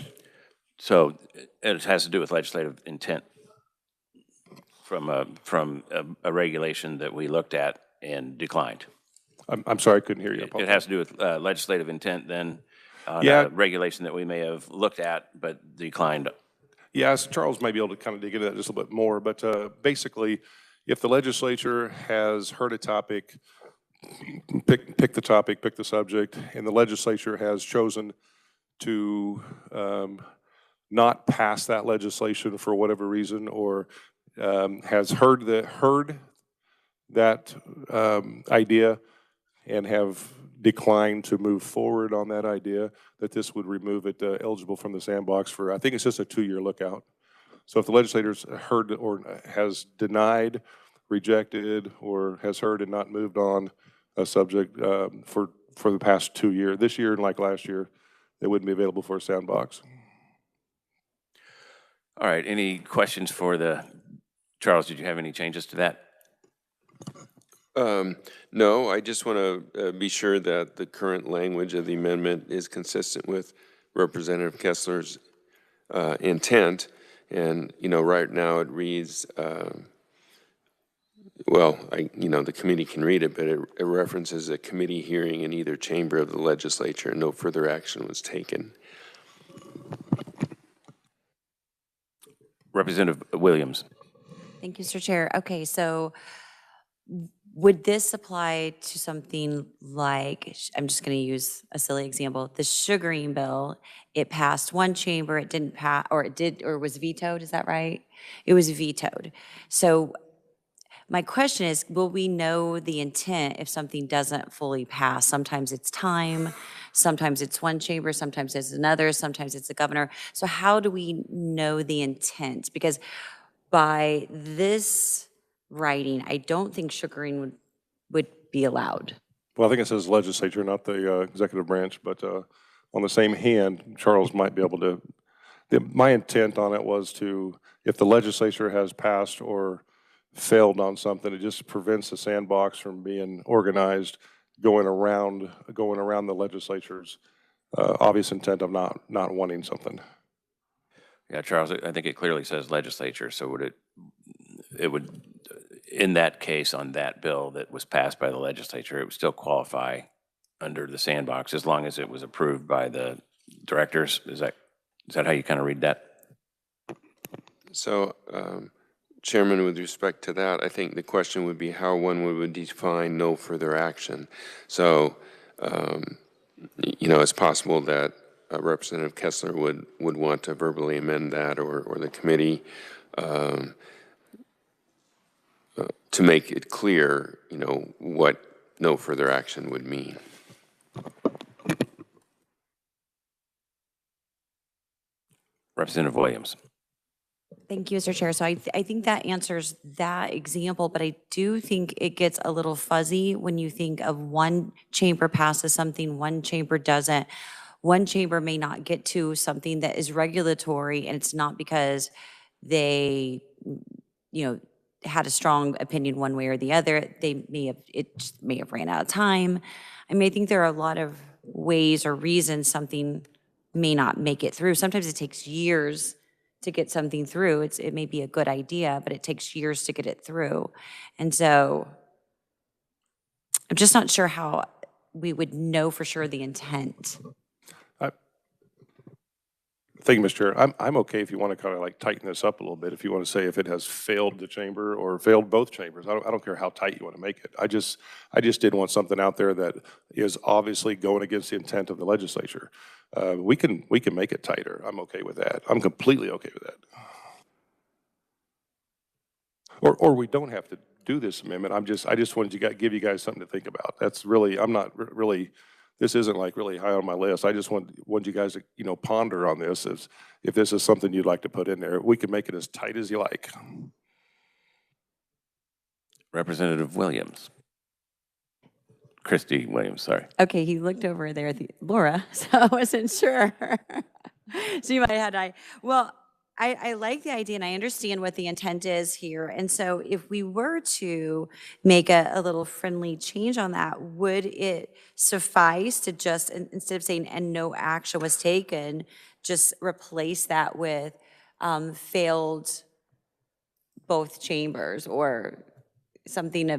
So it has to do with legislative intent from a regulation that we looked at and declined. I'm sorry, I couldn't hear you. It has to do with legislative intent then on Yeah. a regulation that we may have looked at but declined. Yes, Charles may be able to kind of dig into that just a little bit more, but basically, if the legislature has heard a topic, pick the topic, pick the subject, and the legislature has chosen to not pass that legislation for whatever reason, or has heard that idea and have declined to move forward on that idea, that this would remove it eligible from the sandbox for, I think it's just a 2-year lookout. So if the legislator's heard or has denied, rejected, or has heard and not moved on a subject for the past 2 years, this year and like last year, it wouldn't be available for a sandbox. All right, any questions for Charles, did you have any changes to that? No, I just want to be sure that the current language of the amendment is consistent with Representative Kessler's intent. And, right now it reads, the committee can read it, but it references a committee hearing in either chamber of the legislature and no further action was taken. Representative Williams. Thank you, Mr. Chair. Okay, so would this apply to something like, I'm just going to use a silly example, the sugaring bill? It passed one chamber, it didn't pass, or it did, or was vetoed, is that right? It was vetoed. So my question is, will we know the intent if something doesn't fully pass? Sometimes it's time, sometimes it's one chamber, sometimes it's another, sometimes it's the governor. So how do we know the intent? Because by this writing, I don't think sugaring would be allowed. Well, I think it says legislature, not the executive branch, but on the same hand, Charles might be able to, my intent on it was to, if the legislature has passed or failed on something, it just prevents the sandbox from being organized, going around the legislature's obvious intent of not wanting something. Yeah, Charles, I think it clearly says legislature, so it would, in that case, on that bill that was passed by the legislature, it would still qualify under the sandbox as long as it was approved by the directors. Is that how you kind of read that? So, Chairman, with respect to that, I think the question would be how one would define no further action. So, it's possible that Representative Kessler would want to verbally amend that, or the committee. to make it clear, what no further action would mean. Representative Williams. Thank you, Mr. Chair. So I think that answers that example, but I do think it gets a little fuzzy when you think of one chamber passes something, one chamber doesn't. One chamber may not get to something that is regulatory, and it's not because they, had a strong opinion one way or the other. It just may have ran out of time. I mean, I think there are a lot of ways or reasons something may not make it through. Sometimes it takes years to get something through. It may be a good idea, but it takes years to get it through. And so I'm just not sure how we would know for sure the intent. Thank you, Mr. Chair. I'm okay if you want to kind of like tighten this up a little bit. If you want to say if it has failed the chamber or failed both chambers, I don't care how tight you want to make it. I just didn't want something out there that is obviously going against the intent of the legislature. We can make it tighter. I'm okay with that. I'm completely okay with that. Or we don't have to do this amendment. I just wanted to give you guys something to think about. That's really, I'm not really. This isn't like really high on my list. I just want you guys to, ponder on this if this is something you'd like to put in there. We can make it as tight as you like. Representative Williams. Christy Williams, sorry. Okay, he looked over there at Laura, so I wasn't sure. So you might have well, I like the idea and I understand what the intent is here. And so if we were to make a little friendly change on that, would it suffice to just, instead of saying, and no action was taken, just replace that with failed both chambers or something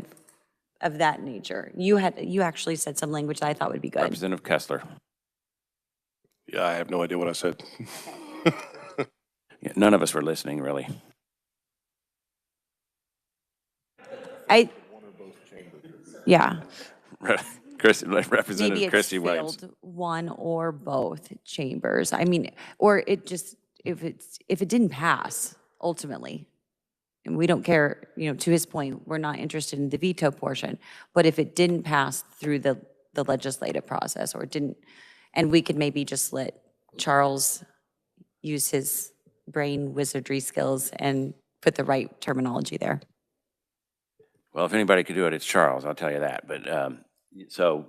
of that nature? You actually said some language that I thought would be good. Representative Kessler. Yeah, I have no idea what I said. Yeah, none of us were listening, really. Yeah. Representative Christy Williams. Failed one or both chambers. I mean, or it just, if it didn't pass, ultimately, and we don't care, to his point, we're not interested in the veto portion, but if it didn't pass through the legislative process or didn't, and we could maybe just let Charles use his brain wizardry skills and put the right terminology there. Well, if anybody could do it, it's Charles, I'll tell you that. But so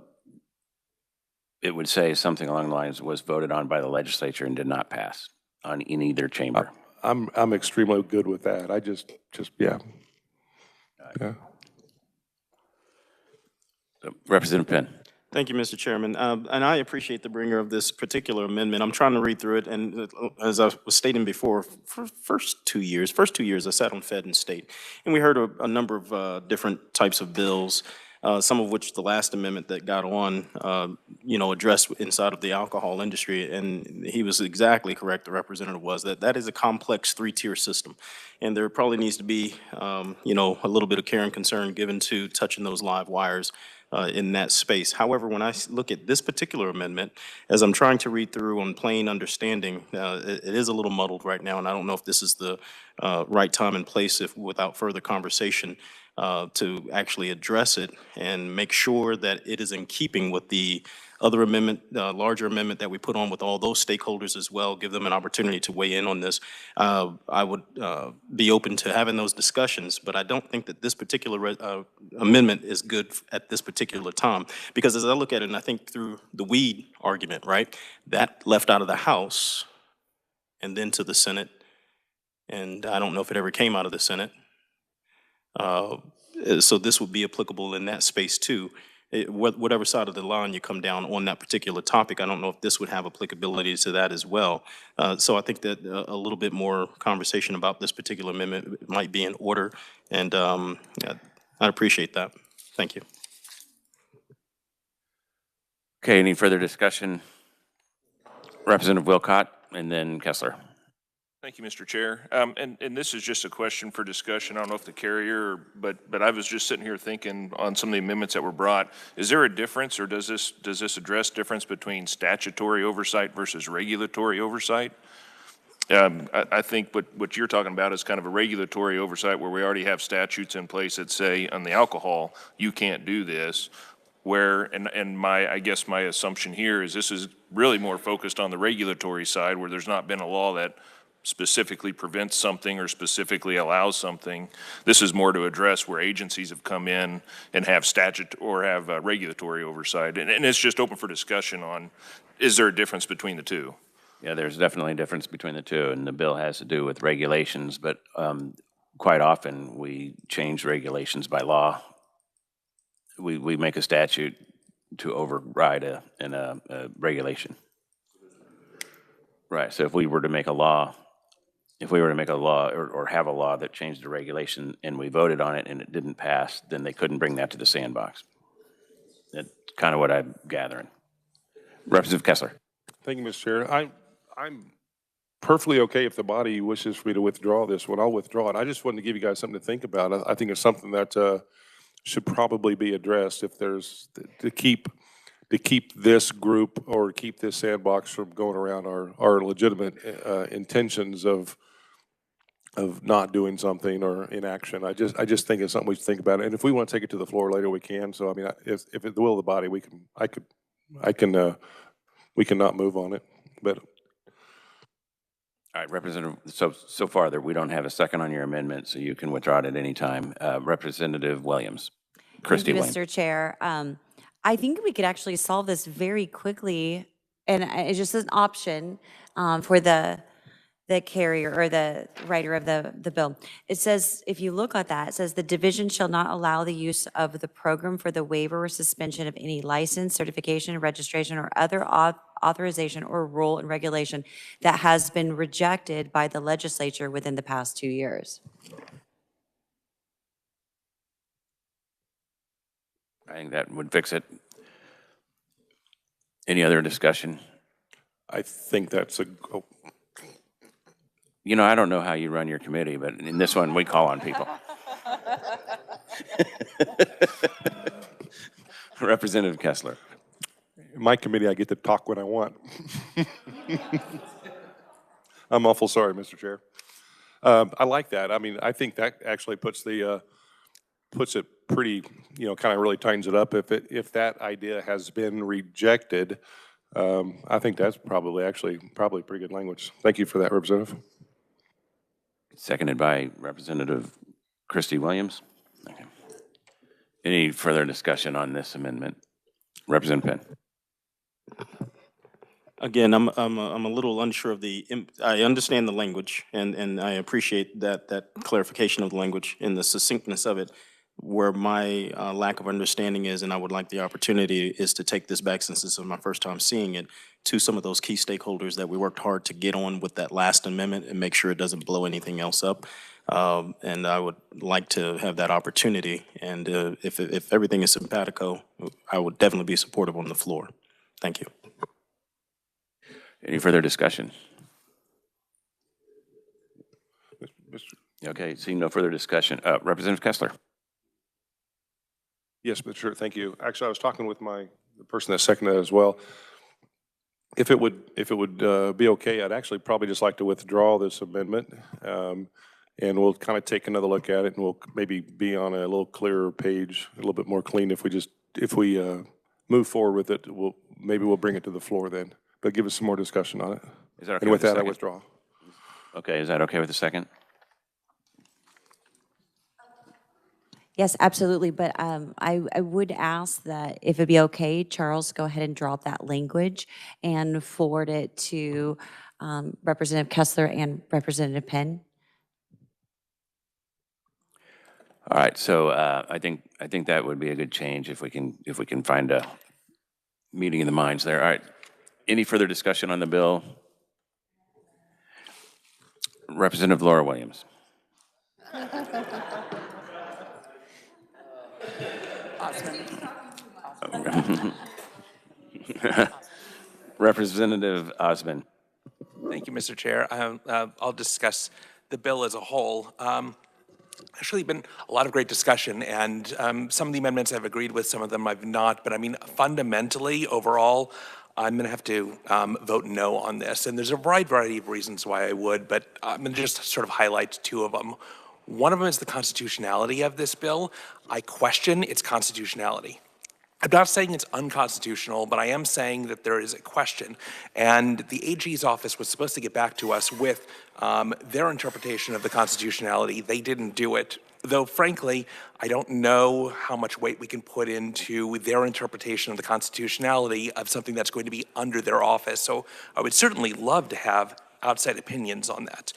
it would say something along the lines was voted on by the legislature and did not pass in either chamber. I'm extremely good with that. I just yeah. Yeah. So, Representative Penn. Thank you, Mr. Chairman. And I appreciate the bringer of this particular amendment. I'm trying to read through it, and as I was stating before, for first 2 years I sat on Fed and State, and we heard a number of different types of bills, some of which the last amendment that got on, addressed inside of the alcohol industry, and he was exactly correct, the representative was, that is a complex three-tier system, and there probably needs to be, a little bit of care and concern given to touching those live wires in that space. However, when I look at this particular amendment, as I'm trying to read through on plain understanding, it is a little muddled right now, and I don't know if this is the right time and place without further conversation to actually address it and make sure that it is in keeping with the other amendment, larger amendment that we put on with all those stakeholders as well, give them an opportunity to weigh in on this. I would be open to having those discussions, but I don't think that this particular amendment is good at this particular time. Because as I look at it, and I think through the weed argument, right, that left out of the House and then to the Senate, and I don't know if it ever came out of the Senate. So this would be applicable in that space too. Whatever side of the line you come down on that particular topic, I don't know if this would have applicability to that as well. So I think that a little bit more conversation about this particular amendment might be in order, and I appreciate that. Thank you. Okay, any further discussion? Representative Wilcott and then Kessler. Thank you, Mr. Chair. And this is just a question for discussion. I don't know if the carrier, but I was just sitting here thinking on some of the amendments that were brought. Is there a difference, or does this address difference between statutory oversight versus regulatory oversight? I think what you're talking about is kind of a regulatory oversight where we already have statutes in place that say on the alcohol, you can't do this. Where, and I guess my assumption here is this is really more focused on the regulatory side where there's not been a law that specifically prevents something or specifically allows something. This is more to address where agencies have come in and have statute or have regulatory oversight. And it's just open for discussion on, is there a difference between the two? Yeah, there's definitely a difference between the two, and the bill has to do with regulations, but quite often we change regulations by law. We make a statute to override a regulation. Right, so if we were to make a law, or have a law that changed the regulation and we voted on it and it didn't pass, then they couldn't bring that to the sandbox. That's kind of what I'm gathering. Representative Kessler. Thank you, Mr. Chair. I'm perfectly okay if the body wishes for me to withdraw this one. I'll withdraw it. I just wanted to give you guys something to think about. I think it's something that should probably be addressed if there's to keep this group or keep this sandbox from going around our legitimate intentions of not doing something or inaction. I just think it's something we should think about. And if we want to take it to the floor later, we can. So I mean, if it's the will of the body, we can not move on it. But all right, Representative, so far that we don't have a second on your amendment, so you can withdraw it at any time. Representative Williams. Christy Thank you, Williams. Mr. Chair. I think we could actually solve this very quickly, and it's just an option for the carrier or the writer of the bill. It says, if you look at that, it says the division shall not allow the use of the program for the waiver or suspension of any license, certification, registration, or other authorization or rule and regulation that has been rejected by the legislature within the past 2 years. I think that would fix it. Any other discussion? I think that's a. Oh. You know, I don't know how you run your committee, but in this one, we call on people. Representative Kessler. In my committee, I get to talk when I want. I'm awful sorry, Mr. Chair. I like that. I mean, I think that actually puts it pretty, kind of really tightens it up. If that idea has been rejected, I think that's probably pretty good language. Thank you for that, Representative. Seconded by Representative Christy Williams. Okay. Any further discussion on this amendment? Representative Penn. Again, I'm a little unsure of I understand the language, and I appreciate that clarification of the language and the succinctness of it. Where my lack of understanding is, and I would like the opportunity, is to take this back, since this is my first time seeing it, to some of those key stakeholders that we worked hard to get on with that last amendment and make sure it doesn't blow anything else up. And I would like to have that opportunity. And if everything is simpatico, I would definitely be supportive on the floor. Thank you. Any further discussion? Mr. Okay, seeing no further discussion. Representative Kessler. Yes, Mr. Chair, thank you. Actually, I was talking with the person that seconded that as well. If it would be okay, I'd actually probably just like to withdraw this amendment, and we'll kind of take another look at it, and we'll maybe be on a little clearer page, a little bit more clean. If we move forward with it, maybe we'll bring it to the floor then. But give us some more discussion on it. Is that okay? And with that, I second? withdraw. Okay, is that okay with the second? Yes, absolutely, but I would ask that if it'd be okay, Charles, go ahead and drop that language and forward it to Representative Kessler and Representative Penn. All right, so I think that would be a good change if we can find a meeting of the minds there. All right, any further discussion on the bill? Representative Laura Williams. Representative Osmond. Thank you, Mr. Chair. I'll discuss the bill as a whole. Actually been a lot of great discussion, and some of the amendments I've agreed with, some of them I've not, but I mean, fundamentally, overall, I'm going to have to vote no on this. And there's a wide variety of reasons why I would, but I'm going to just sort of highlight two of them. One of them is the constitutionality of this bill. I question its constitutionality. I'm not saying it's unconstitutional, but I am saying that there is a question. And the AG's office was supposed to get back to us with their interpretation of the constitutionality. They didn't do it. Though, frankly, I don't know how much weight we can put into their interpretation of the constitutionality of something that's going to be under their office. So I would certainly love to have outside opinions on that.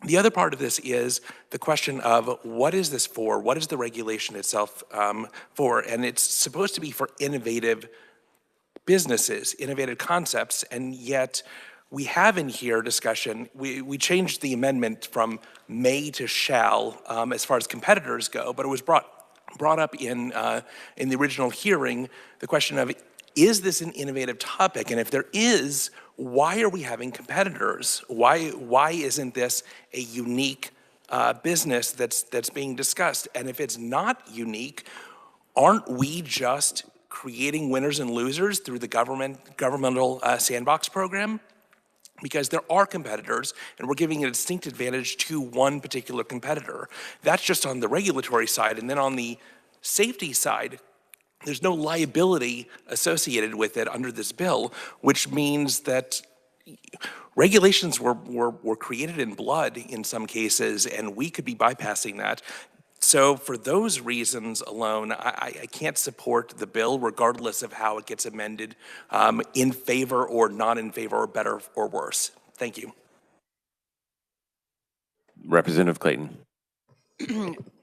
The other part of this is the question of what is this for? What is the regulation itself for? And it's supposed to be for innovative businesses, innovative concepts, and yet we have in here discussion, we changed the amendment from may to shall as far as competitors go, but it was brought up in the original hearing, the question of, is this an innovative topic? And if there is, why are we having competitors? Why isn't this a unique business that's being discussed? And if it's not unique, aren't we just creating winners and losers through the governmental sandbox program? Because there are competitors, and we're giving a distinct advantage to one particular competitor. That's just on the regulatory side. And then on the safety side, there's no liability associated with it under this bill, which means that regulations were created in blood in some cases, and we could be bypassing that. So for those reasons alone, I can't support the bill regardless of how it gets amended in favor or not in favor or better or worse. Thank you. Representative Clayton.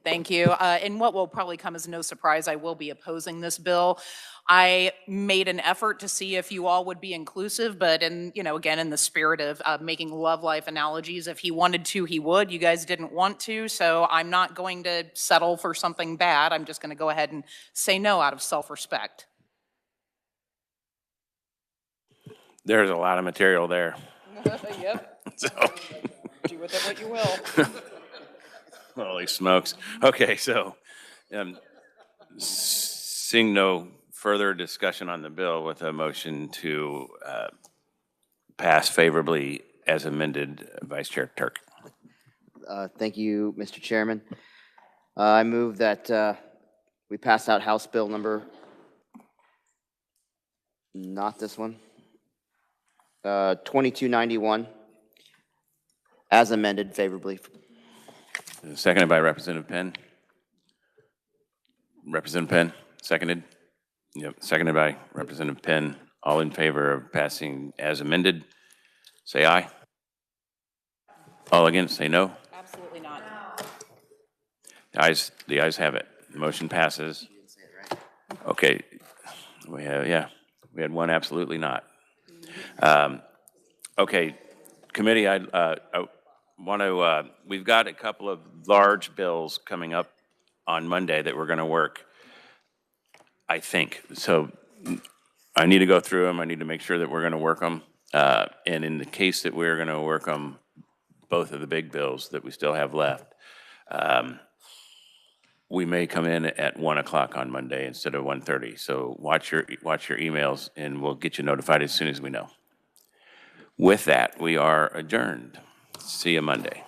Thank you. And what will probably come as no surprise, I will be opposing this bill. I made an effort to see if you all would be inclusive, but again, in the spirit of making love life analogies, if he wanted to, he would. You guys didn't want to, so I'm not going to settle for something bad. I'm just going to go ahead and say no out of self-respect. There's a lot of material there. Yep. So. Do with it what you will. Holy smokes. Okay, so seeing no further discussion on the bill with a motion to pass favorably as amended, Vice Chair Turk. Thank you, Mr. Chairman. I move that we pass out House Bill number, not this one, 2291, as amended favorably. Seconded by Representative Penn. Representative Penn, seconded. Yep, seconded by Representative Penn. All in favor of passing as amended, say aye. All against, say no. Absolutely not. The ayes have it. The motion passes. Okay, we had one absolutely not. Okay, committee, I want to, we've got a couple of large bills coming up on Monday that we're going to work, I think. So I need to go through them. I need to make sure that we're going to work them. And in the case that we're going to work them, both of the big bills that we still have left, we may come in at 1 o'clock on Monday instead of 1:30. So watch your emails, and we'll get you notified as soon as we know. With that, we are adjourned. See you Monday.